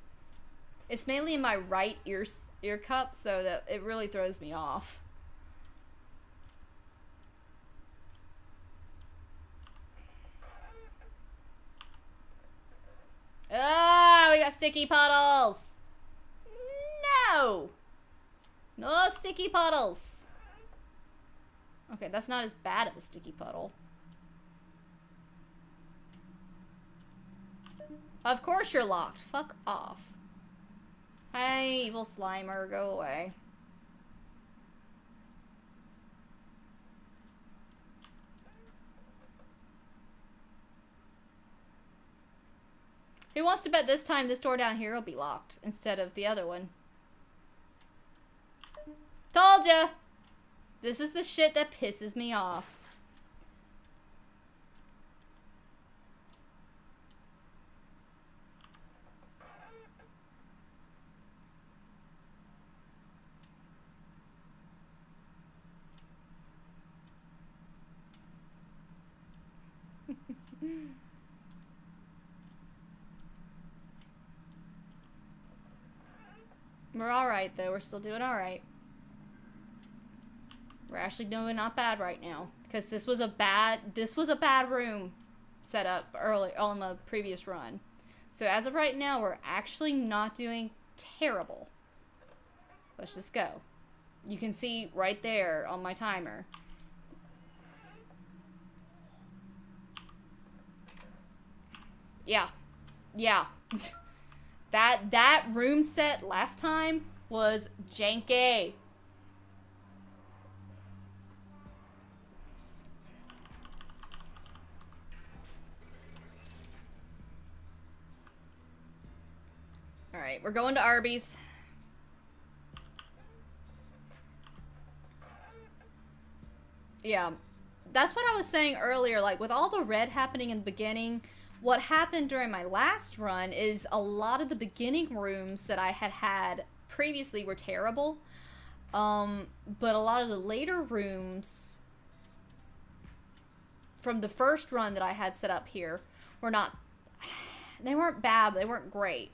It's mainly in my right ear cup, so that it really throws me off. Ah, we got sticky puddles. No. No sticky puddles. Okay, that's not as bad of a sticky puddle. Of course you're locked. Fuck off. Hey, evil Slimer, go away. Who wants to bet this time this door down here will be locked instead of the other one? Told ya! This is the shit that pisses me off. We're alright though, we're still doing alright. We're actually doing not bad right now. Because this was a bad room set up early on the previous run. So as of right now, we're actually not doing terrible. Let's just go. You can see right there on my timer. Yeah. Yeah. That room set last time was janky. Alright, we're going to Arby's. Yeah, that's what I was saying earlier, like with all the red happening in the beginning, what happened during my last run is a lot of the beginning rooms that I had previously were terrible. But a lot of the later rooms from the first run that I had set up here were not, they weren't bad, they weren't great.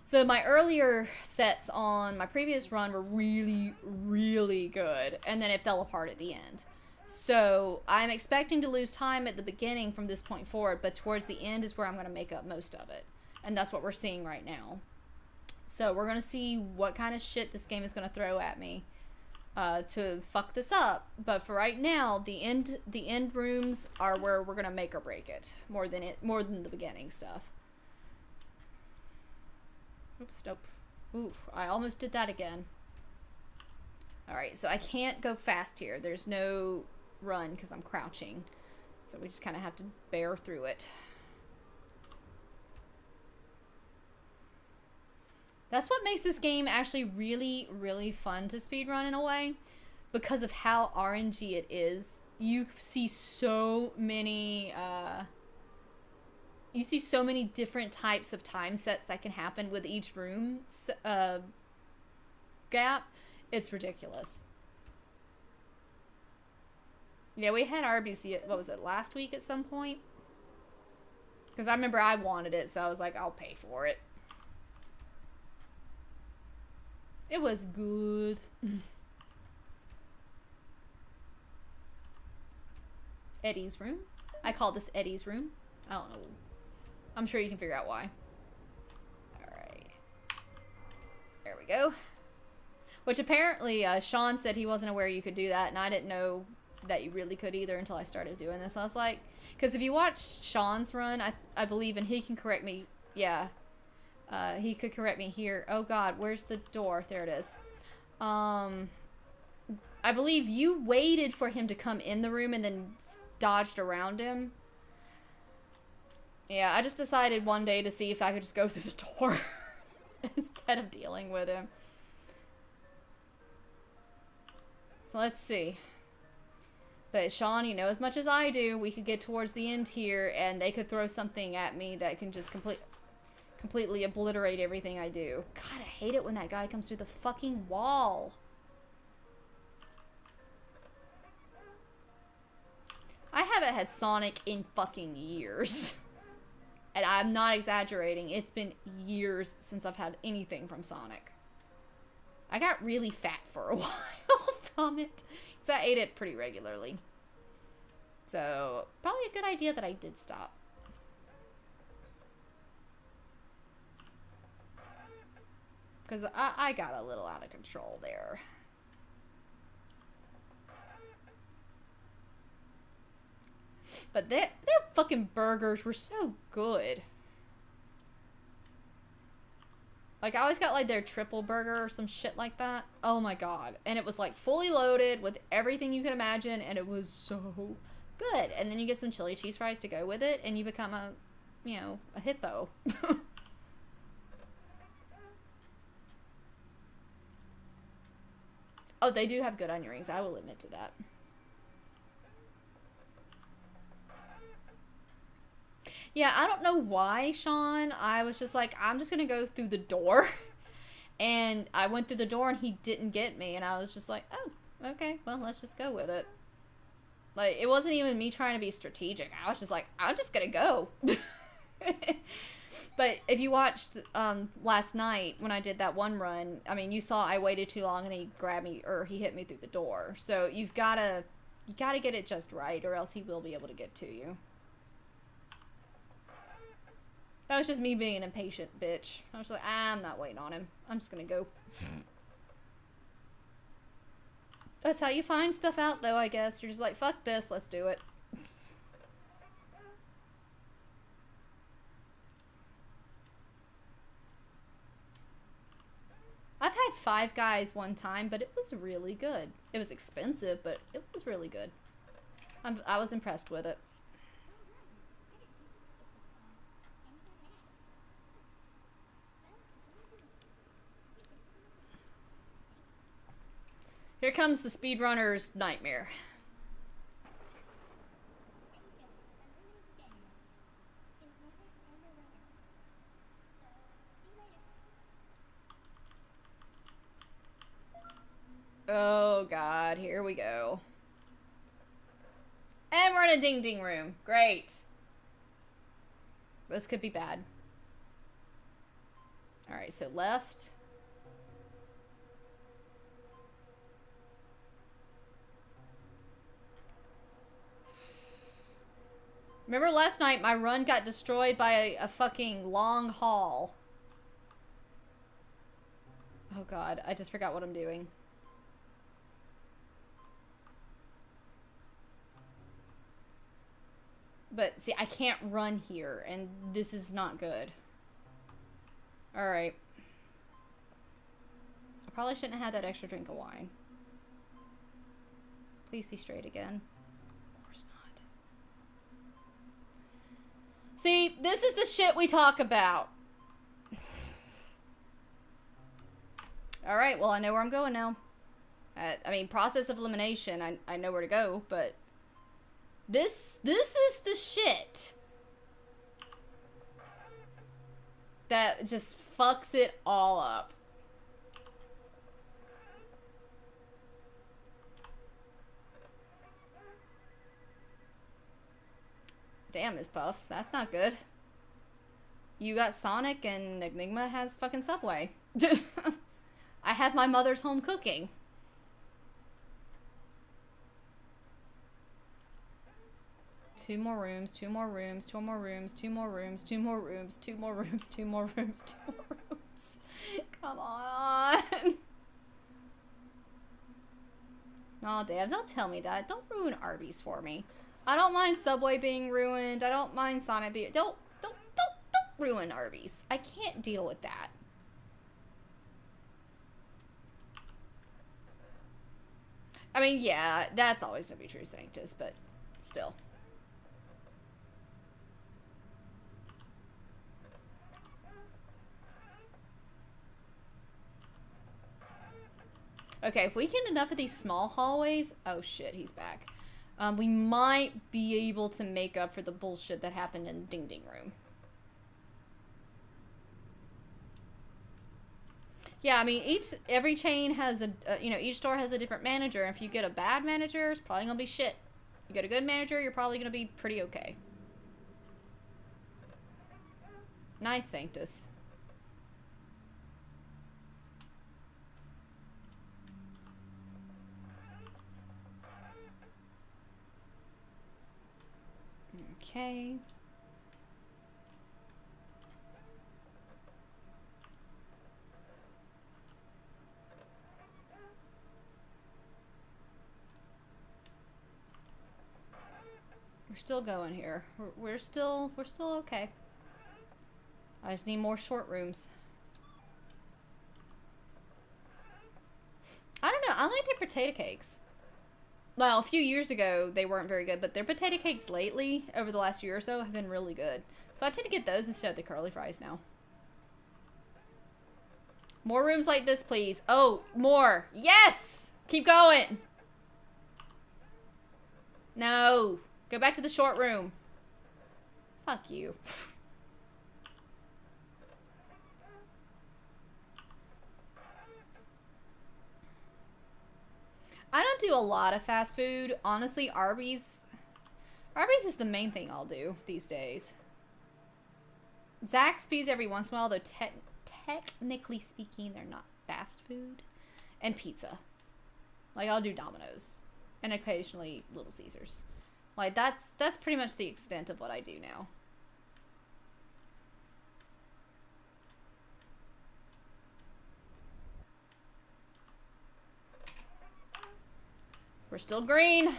So my earlier sets on my previous run were really, really good, and then it fell apart at the end. So I'm expecting to lose time at the beginning from this point forward, but towards the end is where I'm going to make up most of it. And that's what we're seeing right now. So we're going to see what kind of shit this game is going to throw at me to fuck this up. But for right now, the end rooms are where we're going to make or break it more than the beginning stuff. Oops, nope. Oof, I almost did that again. Alright, so I can't go fast here. There's no run because I'm crouching. So we just kind of have to bear through it. That's what makes this game actually really, really fun to speedrun in a way. Because of how RNG it is. You see so many... you see so many different types of time sets that can happen with each room gap. It's ridiculous. Yeah, we had RBC, what was it, last week at some point? Because I remember I wanted it, so I was like, I'll pay for it. It was good. Eddie's room? I call this Eddie's room. I don't know. I'm sure you can figure out why. Alright. There we go. Which apparently, Sean said he wasn't aware you could do that, and I didn't know that you really could either until I started doing this. I was like, because if you watch Sean's run, I believe, and he can correct me, yeah, he could correct me here. Oh god, where's the door? There it is. I believe you waited for him to come in the room and then dodged around him. Yeah, I just decided one day to see if I could just go through the door instead of dealing with him. So let's see. But Sean, you know as much as I do, we could get towards the end here and they could throw something at me that can just completely obliterate everything I do. God, I hate it when that guy comes through the fucking wall. I haven't had Sonic in fucking years. And I'm not exaggerating. It's been years since I've had anything from Sonic. I got really fat for a while from it. So I ate it pretty regularly. So, probably a good idea that I did stop. Because I got a little out of control there. But their fucking burgers were so good. Like, I always got, like, their triple burger or some shit like that. Oh my god. And it was, like, fully loaded with everything you could imagine, and it was so good. And then you get some chili cheese fries to go with it, and you become a, you know, a hippo. Oh, they do have good onion rings. I will admit to that. Yeah, I don't know why, Sean. I was just like, I'm just gonna go through the door. And I went through the door and he didn't get me. And I was just like, oh, okay, well, let's just go with it. Like, it wasn't even me trying to be strategic. I was just like, I'm just gonna go. But if you watched last night when I did that one run, I mean, you saw I waited too long and he grabbed me, or he hit me through the door. So you gotta get it just right, or else he will be able to get to you. That was just me being an impatient bitch. I was like, I'm not waiting on him. I'm just gonna go. That's how you find stuff out, though, I guess. You're just like, fuck this, let's do it. I've had Five Guys one time, but it was really good. It was expensive, but it was really good. I was impressed with it. Here comes the speedrunner's nightmare. Oh god, here we go. And we're in a ding ding room. Great. This could be bad. Alright, so left. Remember last night my run got destroyed by a fucking long haul. Oh god, I just forgot what I'm doing. But see, I can't run here, and this is not good. Alright. I probably shouldn't have had that extra drink of wine. Please be straight again. Of course not. See, this is the shit we talk about. Alright, well, I know where I'm going now. I mean, process of elimination, I know where to go, but... This is the shit that just fucks it all up. Damn, Miss Puff, that's not good. You got Sonic and Enigma has fucking Subway. I have my mother's home cooking. Two more rooms, two more rooms, two more rooms, two more rooms, two more rooms, two more rooms, two more rooms, two more rooms. Come on. Aw, damn, don't tell me that. Don't ruin Arby's for me. I don't mind Subway being ruined. I don't mind Sonic being... Don't ruin Arby's. I can't deal with that. I mean, yeah, that's always gonna be true, Sanctus, but still. Okay, if we get enough of these small hallways... Oh shit, he's back. We might be able to make up for the bullshit that happened in Ding Ding Room. Yeah, I mean, every chain has a... you know, each store has a different manager. If you get a bad manager, it's probably gonna be shit. You get a good manager, you're probably gonna be pretty okay. Nice, Sanctus. Okay. We're still going here. We're still okay. I just need more short rooms. I don't know. I like their potato cakes. Well, a few years ago, they weren't very good, but their potato cakes lately, over the last year or so, have been really good. So I tend to get those instead of the curly fries now. More rooms like this, please. Oh, more. Yes! Keep going. No. Go back to the short room. Fuck you. I don't do a lot of fast food. Honestly, Arby's is the main thing I'll do these days. Zaxby's every once in a while, though technically speaking, they're not fast food. And pizza. Like, I'll do Domino's. And occasionally Little Caesars. Like, that's pretty much the extent of what I do now. We're still green.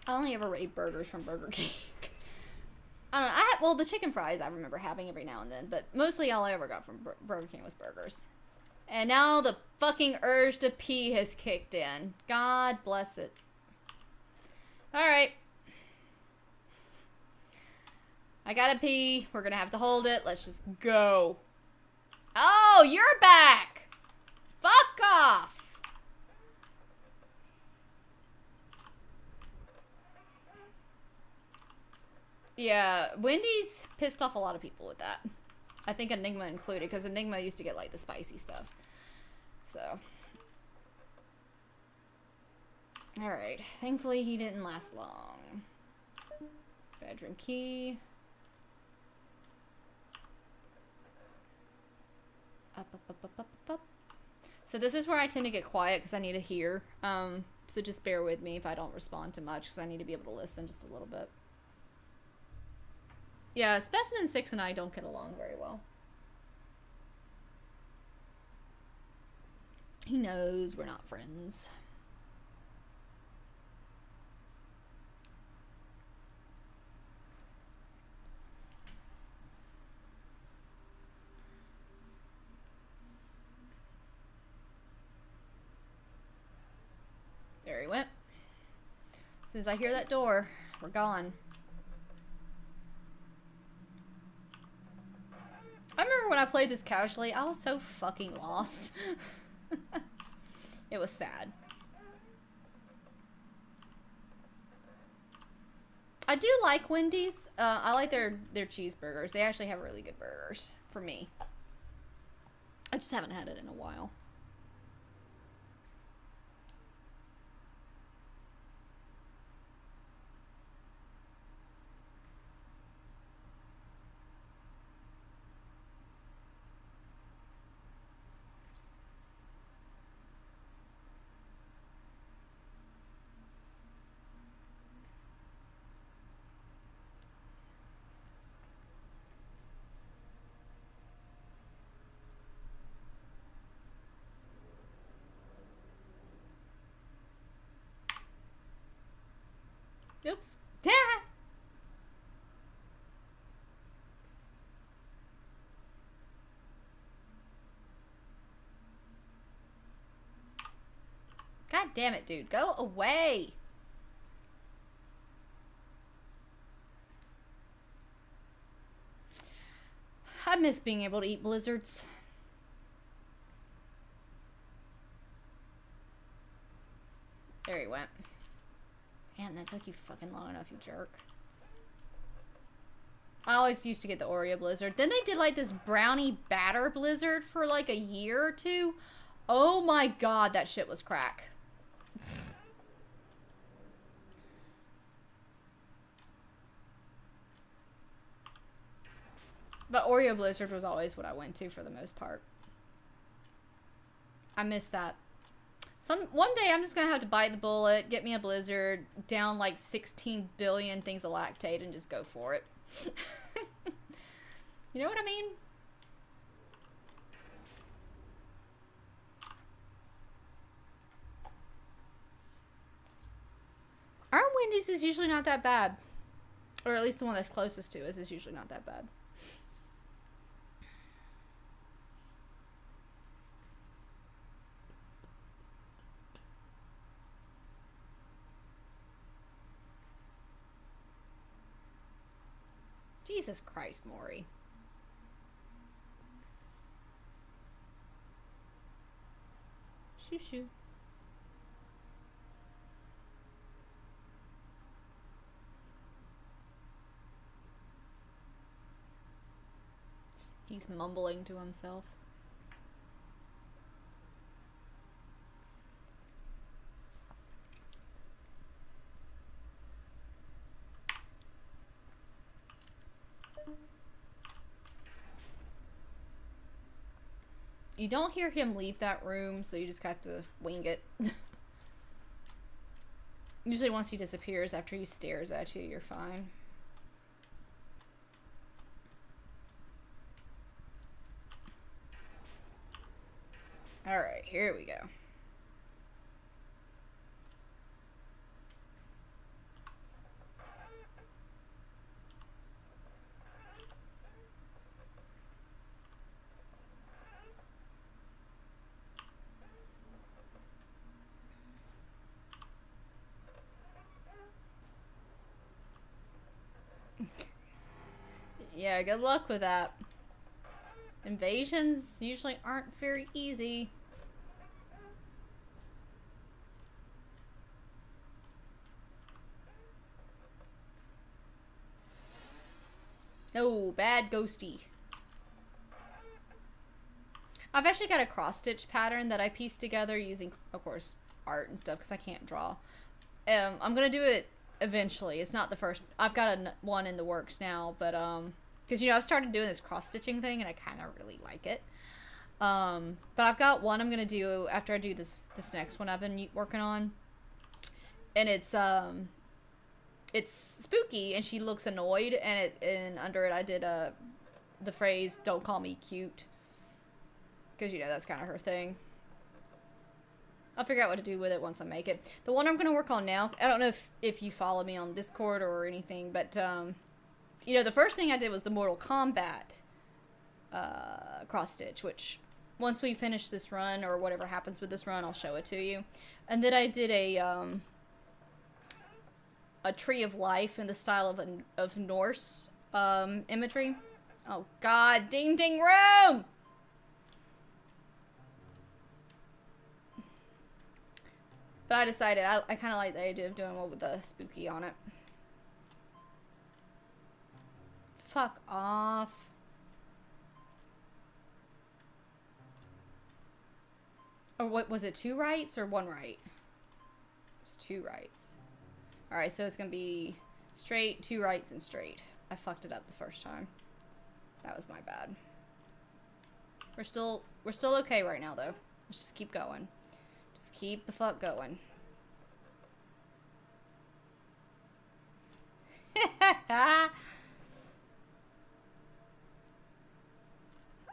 I only ever rate burgers from Burger King. I don't know. Well, the chicken fries I remember having every now and then, but mostly all I ever got from Burger King was burgers. And now the fucking urge to pee has kicked in. God bless it. Alright. I gotta pee. We're gonna have to hold it. Let's just go. Oh, you're back! Fuck off! Yeah, Wendy's pissed off a lot of people with that. I think Enigma included, because Enigma used to get, like, the spicy stuff. So. Alright. Thankfully, he didn't last long. Bedroom key. Up, up, up, up, up, up. So this is where I tend to get quiet because I need to hear. So just bear with me if I don't respond to much because I need to be able to listen just a little bit. Yeah, Specimen 6 and I don't get along very well. He knows we're not friends. There he went. As soon as I hear that door, we're gone. I remember when I played this casually, I was so fucking lost. It was sad. I do like Wendy's. I like their cheeseburgers. They actually have really good burgers for me. I just haven't had it in a while. Oops. Yeah. God damn it, dude. Go away. I miss being able to eat blizzards. There he went. Damn, that took you fucking long enough, you jerk. I always used to get the Oreo blizzard. Then they did like this brownie batter blizzard for like a year or two. Oh my god, that shit was crack. But Oreo blizzard was always what I went to for the most part. I miss that. One day I'm just gonna have to bite the bullet, get me a blizzard, down like 16 billion things of lactate, and just go for it. You know what I mean? Our Wendy's is usually not that bad. Or at least the one that's closest to us is usually not that bad. Jesus Christ, Maury. Shoo shoo. He's mumbling to himself. You don't hear him leave that room, so you just have to wing it. Usually once he disappears after he stares at you, you're fine. Alright, here we go. Yeah, good luck with that. Invasions usually aren't very easy. Oh, bad ghosty. I've actually got a cross-stitch pattern that I pieced together using, of course, art and stuff because I can't draw. I'm gonna do it eventually. It's not the first. I've got one in the works now, but because I've started doing this cross stitching thing and I kind of really like it. But I've got one I'm gonna do after I do this next one I've been working on, and it's spooky and she looks annoyed, and under it I did the phrase "Don't call me cute," because that's kind of her thing. I'll figure out what to do with it once I make it. The one I'm going to work on now, I don't know if you follow me on Discord or anything, but, the first thing I did was the Mortal Kombat cross-stitch, which once we finish this run, or whatever happens with this run, I'll show it to you. And then I did a Tree of Life in the style of Norse imagery. Oh, God. Ding, ding, room! But I decided I kind of like the idea of doing one with the spooky on it. Fuck off. Or what was it, 2 rights or 1 right? It was 2 rights. Alright, so it's gonna be straight, 2 rights, and straight. I fucked it up the first time. That was my bad. We're still okay right now though. Let's just keep going. Just keep the fuck going.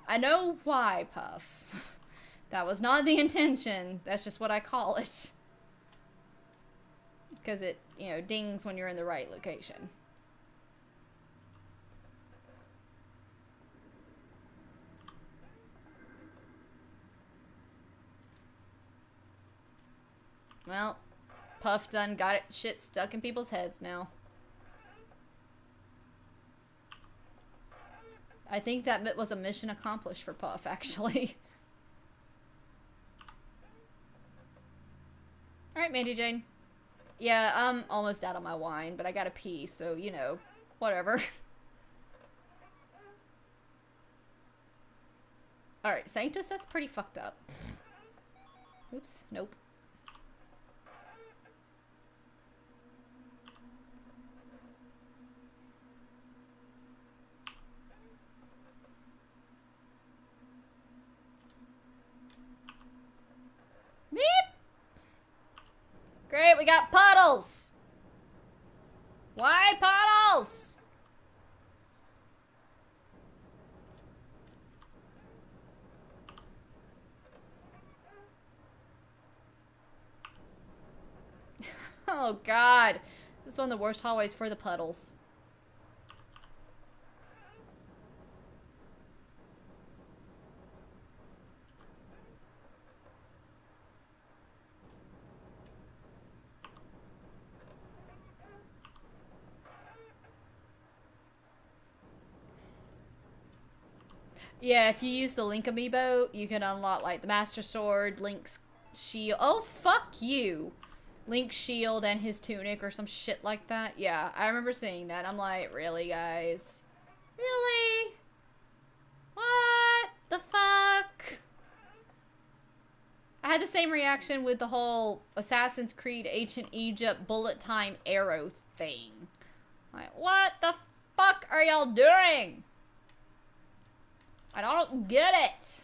I know why, Puff. That was not the intention. That's just what I call it. Because it, dings when you're in the right location. Well, Puff done got it shit stuck in people's heads now. I think that was a mission accomplished for Puff, actually. Alright, Mandy Jane. Yeah, I'm almost out of my wine, but I gotta pee, so, whatever. Alright, Sanctus, that's pretty fucked up. Oops, nope. Beep! Great, we got puddles! Why puddles? Oh god. This is one of the worst hallways for the puddles. Yeah, if you use the Link amiibo, you can unlock, like, the Master Sword, Link's shield. Oh, fuck you! Link's shield and his tunic or some shit like that. Yeah, I remember seeing that. I'm like, really, guys? Really? What the fuck? I had the same reaction with the whole Assassin's Creed Ancient Egypt bullet time arrow thing. Like, what the fuck are y'all doing? I don't get it.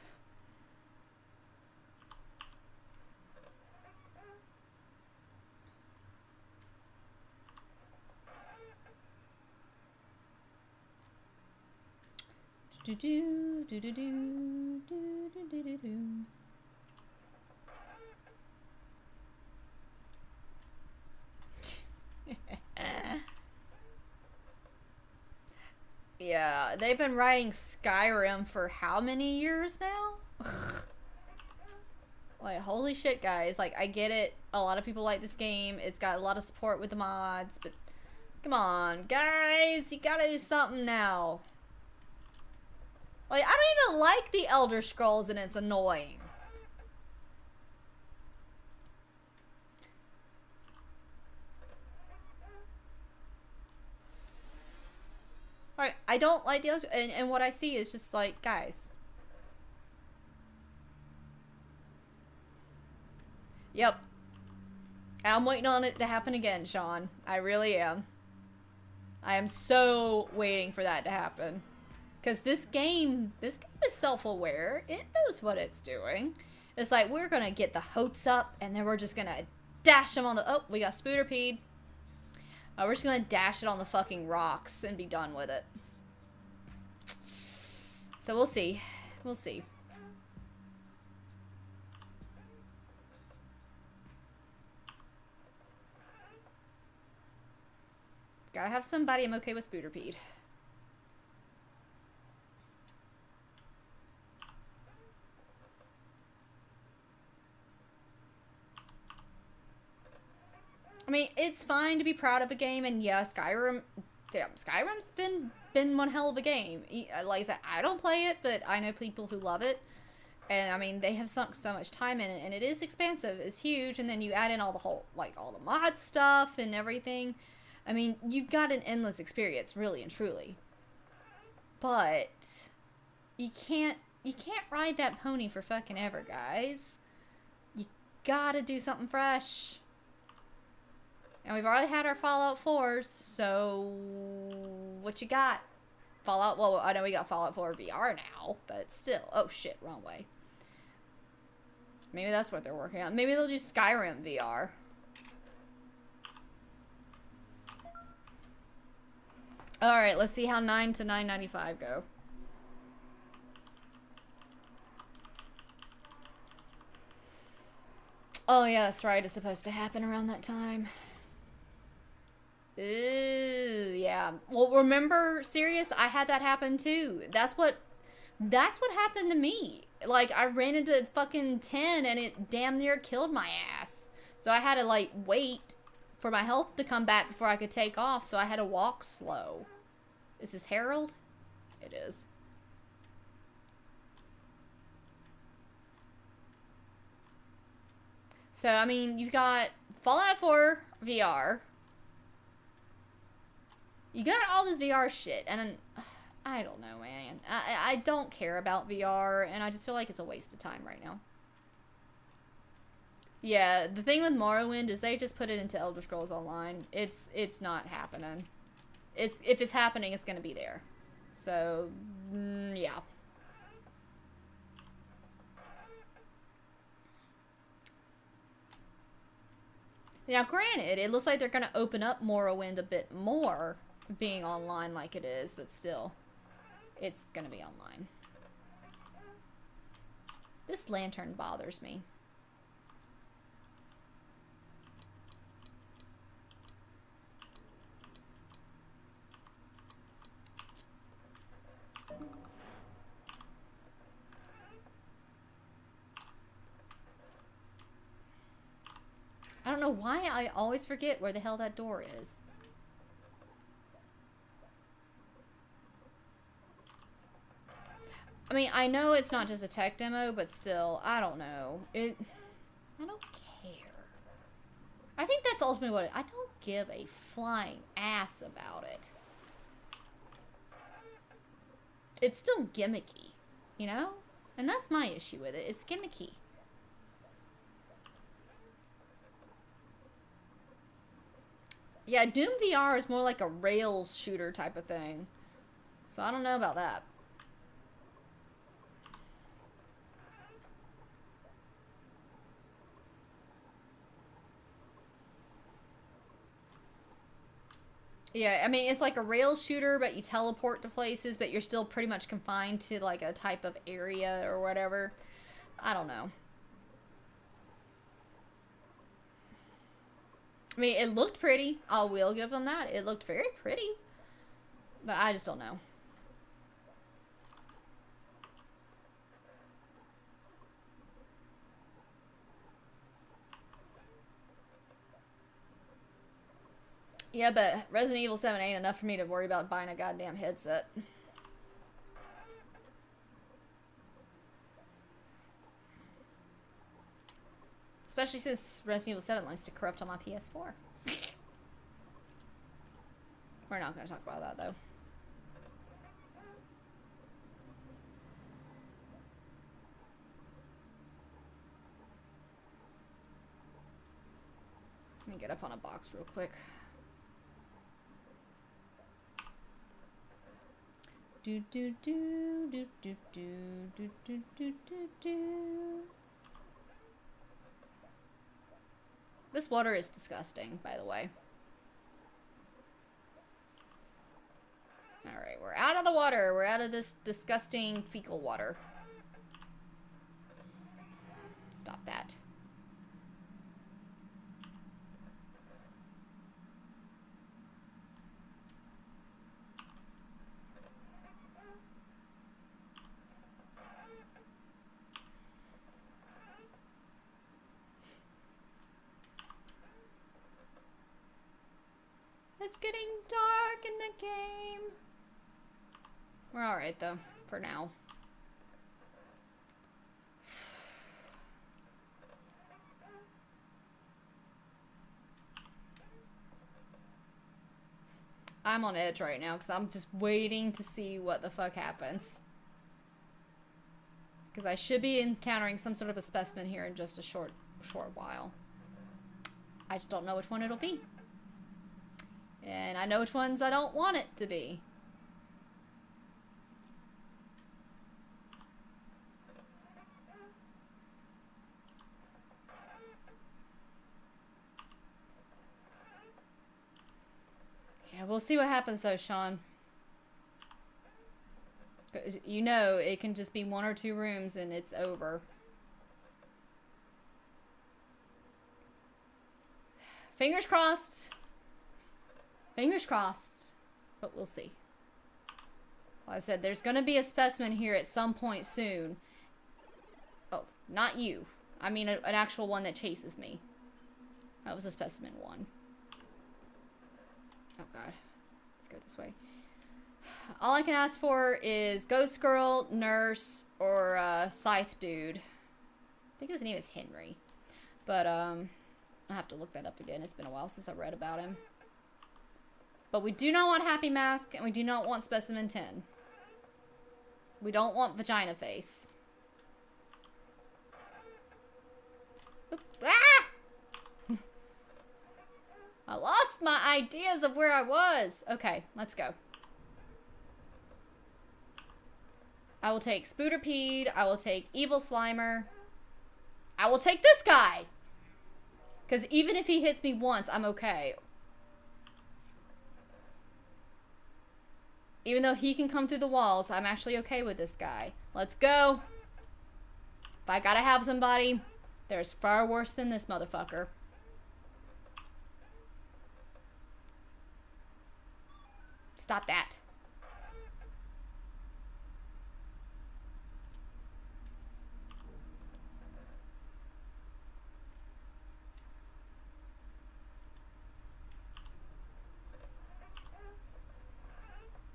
Do do do do do do do do do. Yeah, they've been writing Skyrim for how many years now? Like, holy shit, guys. Like, I get it. A lot of people like this game. It's got a lot of support with the mods, but come on, guys. You gotta do something now. Like, I don't even like the Elder Scrolls, and it's annoying. Alright, I don't like the Elder Scrolls, and what I see is just like, guys. Yep. And I'm waiting on it to happen again, Sean. I really am. I am so waiting for that to happen. Because this game is self-aware. It knows what it's doing. It's like, we're going to get the hopes up, and then we're just going to dash them on the... Oh, we got Spooter peed. We're just going to dash it on the fucking rocks and be done with it. So we'll see. We'll see. Gotta have somebody I'm okay with Spooter peed. I mean, it's fine to be proud of a game, and yeah, Skyrim's been one hell of a game. Like I said, I don't play it, but I know people who love it. And I mean, they have sunk so much time in it, and it is expansive. It's huge, and then you add in all the mod stuff and everything. I mean, you've got an endless experience, really and truly. But you can't ride that pony for fucking ever, guys. You gotta do something fresh. And we've already had our Fallout 4s, so what you got? Fallout, well, I know we got Fallout 4 VR now, but still. Oh shit, wrong way. Maybe that's what they're working on. Maybe they'll do Skyrim VR. Alright, let's see how 9 to 9.95 go. Oh yeah, that's right. It's supposed to happen around that time. Ooh, yeah. Well, remember, Sirius, I had that happen too. That's what happened to me. Like, I ran into fucking 10 and it damn near killed my ass. So I had to, like, wait for my health to come back before I could take off, so I had to walk slow. Is this Harold? It is. So, I mean, you've got Fallout 4 VR. You got all this VR shit, and I don't know, man. I don't care about VR, and I just feel like it's a waste of time right now. Yeah, the thing with Morrowind is they just put it into Elder Scrolls Online. It's not happening. If it's happening, it's gonna be there. So, yeah. Now, granted, it looks like they're gonna open up Morrowind a bit more, being online like it is, but still, it's gonna be online. This lantern bothers me. I don't know why I always forget where the hell that door is. I mean, I know it's not just a tech demo, but still, I don't know. I don't care. I think that's ultimately what I don't give a flying ass about it. It's still gimmicky, you know? And that's my issue with it. It's gimmicky. Yeah, Doom VR is more like a rails shooter type of thing. So I don't know about that. Yeah, I mean, it's like a rail shooter, but you teleport to places, but you're still pretty much confined to, like, a type of area or whatever. I don't know. I mean, it looked pretty. I will give them that. It looked very pretty. But I just don't know. Yeah, but Resident Evil 7 ain't enough for me to worry about buying a goddamn headset. Especially since Resident Evil 7 likes to corrupt on my PS4. We're not going to talk about that, though. me get up on a box real quick. Do do do do do do do do do do do. This water is disgusting, by the way. Alright, we're out of the water. We're out of this disgusting fecal water. Stop that. It's getting dark in the game. We're alright though, for now. I'm on edge right now because I'm just waiting to see what the fuck happens. Because I should be encountering some sort of a specimen here in just a short while. I just don't know which one it'll be. And I know which ones I don't want it to be. Yeah, we'll see what happens though, Sean. You know, it can just be 1 or 2 rooms and it's over. Fingers crossed. Fingers crossed. But we'll see. Like I said, there's going to be a specimen here at some point soon. Oh, not you. I mean an actual one that chases me. That was a specimen 1. Oh god. Let's go this way. All I can ask for is Ghost Girl, Nurse, or Scythe Dude. I think his name is Henry. But I have to look that up again. It's been a while since I read about him. But we do not want Happy Mask, and we do not want Specimen 10. We don't want Vagina Face. Oop, ah! I lost my ideas of where I was. Okay, let's go. I will take Spooderpede. I will take Evil Slimer. I will take this guy. Because even if he hits me once, I'm okay. Even though he can come through the walls, I'm actually okay with this guy. Let's go. If I gotta have somebody, there's far worse than this motherfucker. Stop that.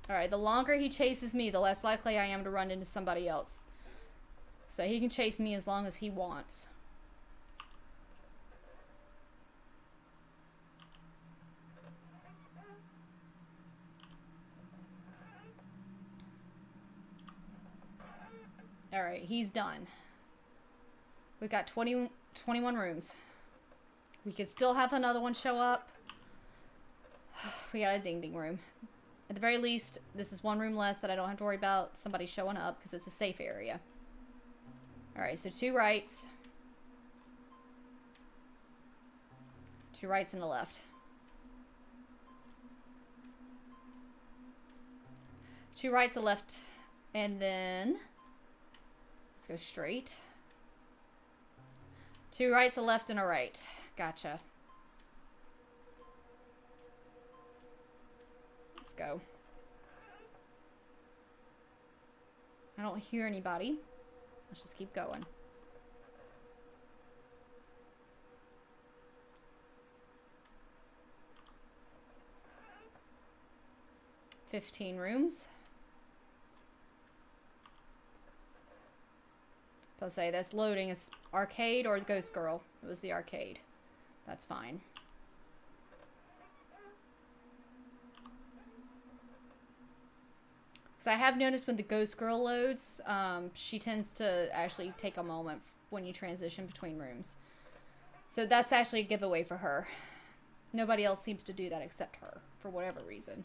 Alright, the longer he chases me, the less likely I am to run into somebody else. So he can chase me as long as he wants. Alright, he's done. We've got 21 rooms. We could still have another one show up. We got a ding-ding room. At the very least, this is 1 room less that I don't have to worry about somebody showing up because it's a safe area. Alright, so 2 rights. 2 rights and a left. 2 rights, a left, and then let's go straight. 2 rights, a left, and a right. Gotcha. Let's go. I don't hear anybody. Let's just keep going. "15 rooms. I'll say that's loading. It's arcade or Ghost Girl. It was the arcade. That's fine. Because I have noticed when the Ghost Girl loads, she tends to actually take a moment when you transition between rooms. So that's actually a giveaway for her. Nobody else seems to do that except her, for whatever reason.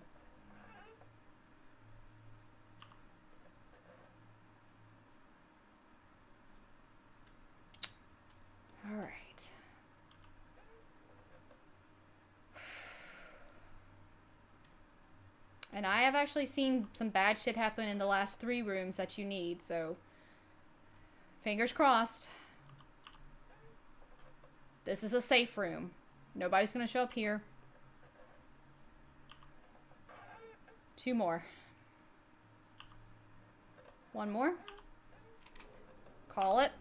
Alright. And I have actually seen some bad shit happen in the last 3 rooms that you need, so fingers crossed. This is a safe room. Nobody's gonna show up here. 2 more. 1 more. Call it.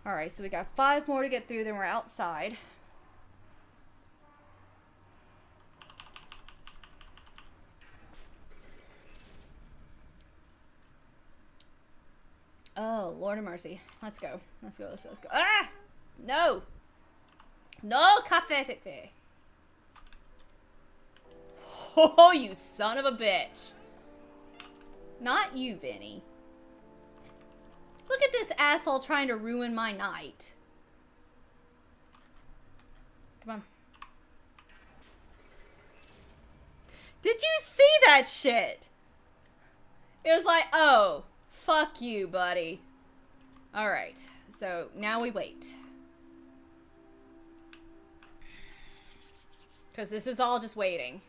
Alright, so we got 5 more to get through, then we're outside. Oh, Lord of mercy. Let's go. Let's go, let's go, let's go. Ah! No! No, cafe. Oh, you son of a bitch. Not you, Vinny. Look at this asshole trying to ruin my night. Come on. Did you see that shit? It was like, oh, fuck you, buddy. Alright, so now we wait. Because this is all just waiting.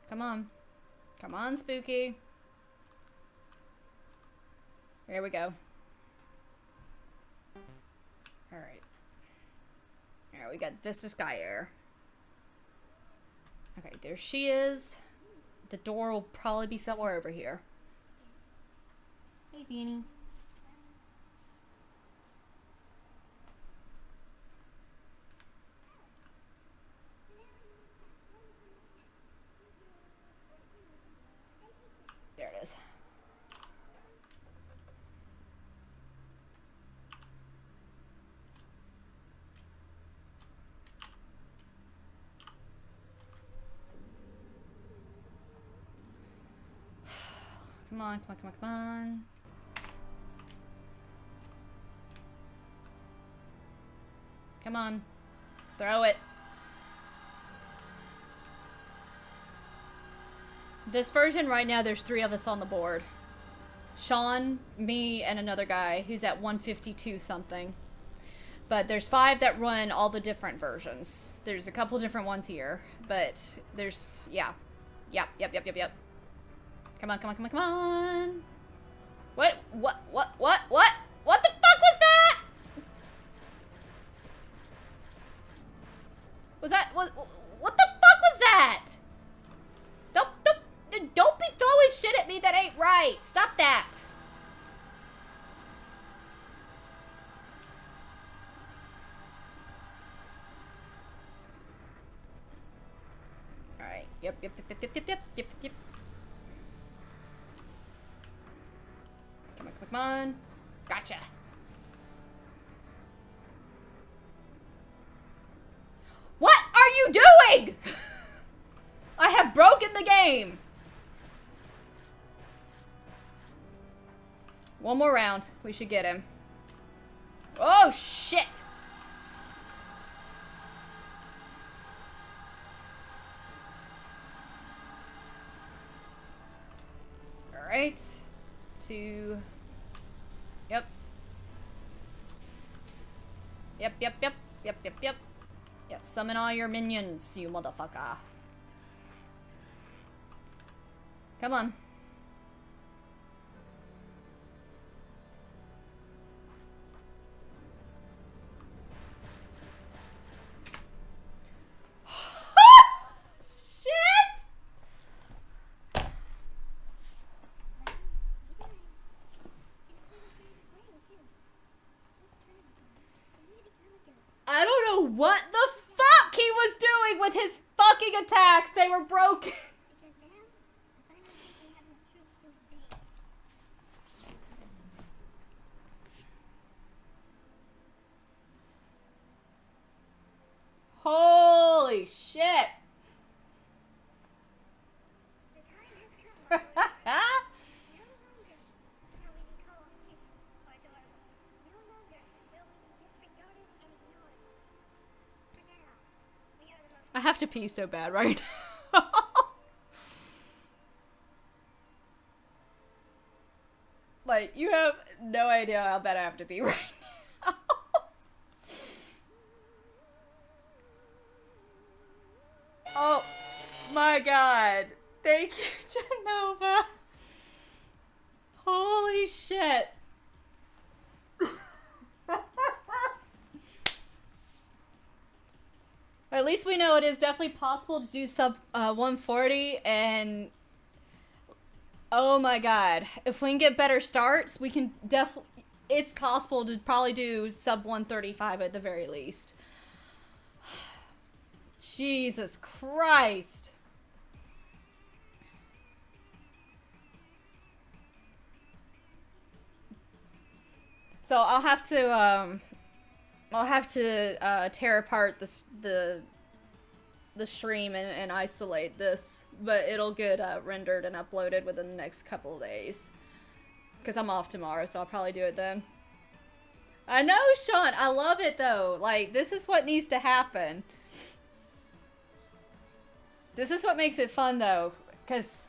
Come on. Come on, Spooky. Here we go. Alright. Alright, we got Vista Sky Air. Okay, there she is. The door will probably be somewhere over here. Hey, Beanie. There it is. Come on, come on, come on, come on. Come on. Throw it. This version right now, there's 3 of us on the board. Sean, me, and another guy who's at 152 something. But there's 5 that run all the different versions. There's a couple different ones here, but there's, yeah. Yep. Come on, come on, come on, come on. What the fuck was that? What the fuck was that? Don't be throwing shit at me that ain't right. Stop that. Alright. Yep. Come on. Gotcha. What are you doing? I have broken the game. One more round. We should get him. Oh, shit. All right. 2. Yep. Yep. Summon all your minions, you motherfucker. Come on. I don't know what the fuck he was doing with his fucking attacks. They were broken. have to pee so bad right now. Like, you have no idea how bad I have to pee right now. Oh my god. Thank you, Genova. Holy shit. At least we know it is definitely possible to do sub 140, and oh my god, if we can get better starts, we can definitely, it's possible to probably do sub 135 at the very least. Jesus Christ. So I'll have to tear apart the stream and isolate this, but it'll get rendered and uploaded within the next couple of days. Because I'm off tomorrow, so I'll probably do it then. I know, Sean. I love it, though. Like, this is what needs to happen. This is what makes it fun, though. Because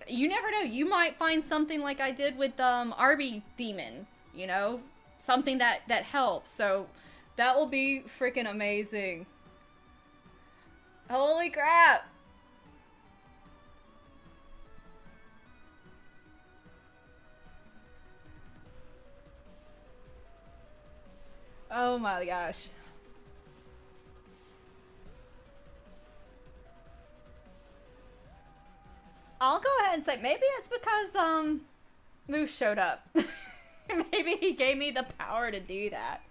you never know. You might find something like I did with Arby Demon. You know? Something that helps. So, that will be freaking amazing. Holy crap! Oh my gosh. I'll go ahead and say maybe it's because Moose showed up. Maybe he gave me the power to do that.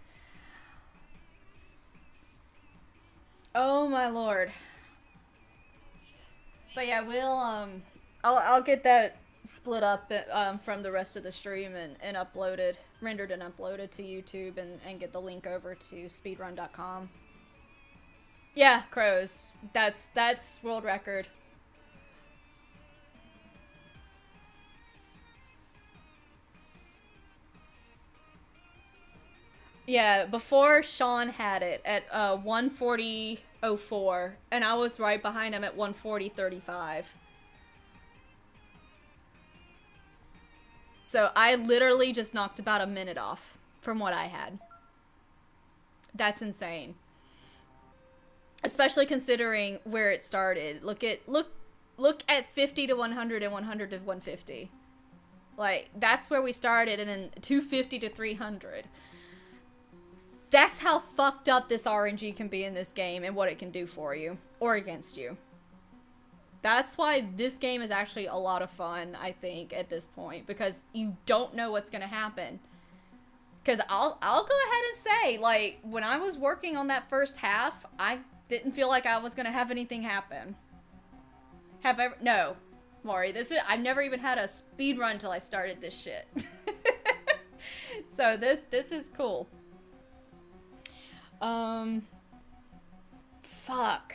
Oh my lord. But yeah, we'll I'll get that split up from the rest of the stream and uploaded, rendered and uploaded to YouTube, and get the link over to speedrun.com. Yeah, crows. That's world record. Yeah, before Sean had it at 140.04, and I was right behind him at 140.35. So I literally just knocked about a minute off from what I had. That's insane. Especially considering where it started. Look at 50 to 100 and 100 to 150. Like, that's where we started, and then 250 to 300. That's how fucked up this RNG can be in this game and what it can do for you or against you. That's why this game is actually a lot of fun, I think, at this point, because you don't know what's going to happen. Because I'll go ahead and say, like, when I was working on that first half, I didn't feel like I was going to have anything happen. No, Maury, I've never even had a speed run until I started this shit. So this is cool. Fuck.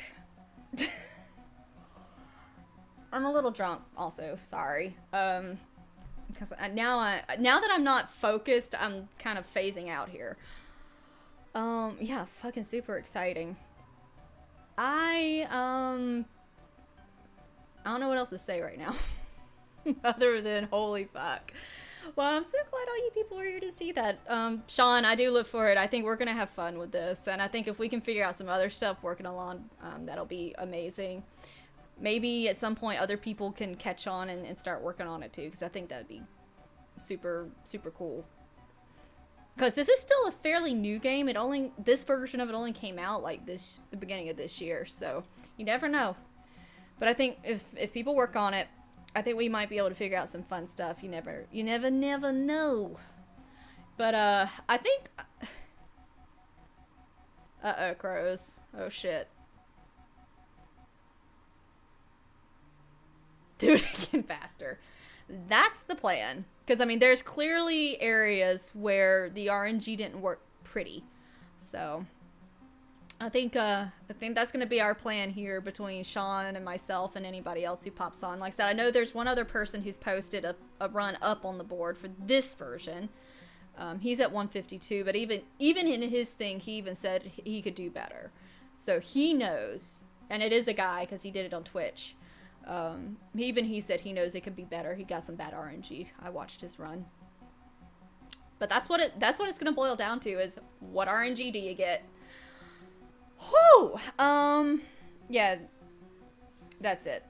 I'm a little drunk also, sorry. Because now that I'm not focused, I'm kind of phasing out here. Yeah, fucking super exciting. I don't know what else to say right now. Other than holy fuck. Well, I'm so glad all you people are here to see that. Sean, I do look for it. I think we're going to have fun with this. And I think if we can figure out some other stuff working along, that'll be amazing. Maybe at some point other people can catch on and start working on it too. Because I think that'd be super, super cool. Because this is still a fairly new game. This version of it only came out like the beginning of this year. So you never know. But I think if people work on it, I think we might be able to figure out some fun stuff. You never know. But, I think... Uh-oh, crows. Oh, shit. Do it again faster. That's the plan. Because, I mean, there's clearly areas where the RNG didn't work pretty. So... I think that's going to be our plan here between Sean and myself and anybody else who pops on. Like I said, I know there's one other person who's posted a run up on the board for this version. He's at 152, but even in his thing, he even said he could do better. So he knows, and it is a guy because he did it on Twitch. He said he knows it could be better. He got some bad RNG. I watched his run. But that's what it's gonna boil down to, is what RNG do you get? Whew! Yeah. That's it.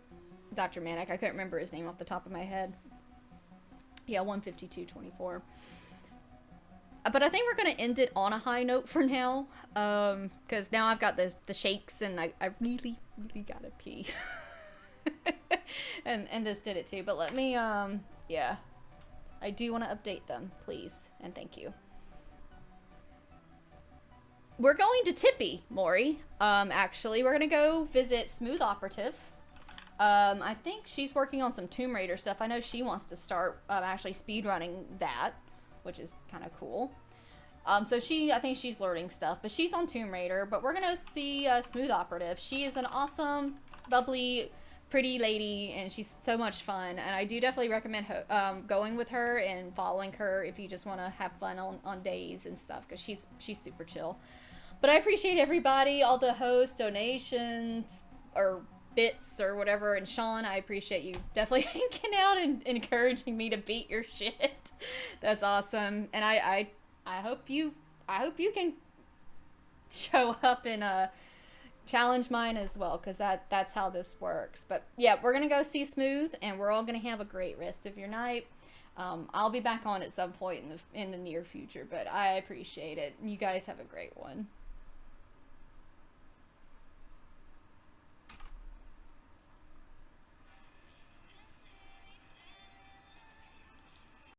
Dr. Manic. I couldn't remember his name off the top of my head. Yeah, 152.24. But I think we're going to end it on a high note for now. Because now I've got the shakes and I really, really gotta pee. and this did it too. But let me, yeah. I do want to update them, please. And thank you. We're going to Tippy, Maury. Actually, we're going to go visit Smooth Operative. I think she's working on some Tomb Raider stuff. I know she wants to start actually speedrunning that, which is kind of cool. So I think she's learning stuff, but she's on Tomb Raider. But we're gonna see Smooth Operative. She is an awesome, bubbly, pretty lady, and she's so much fun. And I do definitely recommend her, going with her and following her if you just want to have fun on days and stuff, because she's super chill. But I appreciate everybody, all the hosts, donations, or bits or whatever. And Sean, I appreciate you definitely hanging out and encouraging me to beat your shit. That's awesome. And I hope you can show up and challenge mine as well, because that's how this works. But yeah, we're gonna go see Smooth, and we're all gonna have a great rest of your night. I'll be back on at some point in the near future, but I appreciate it. You guys have a great one.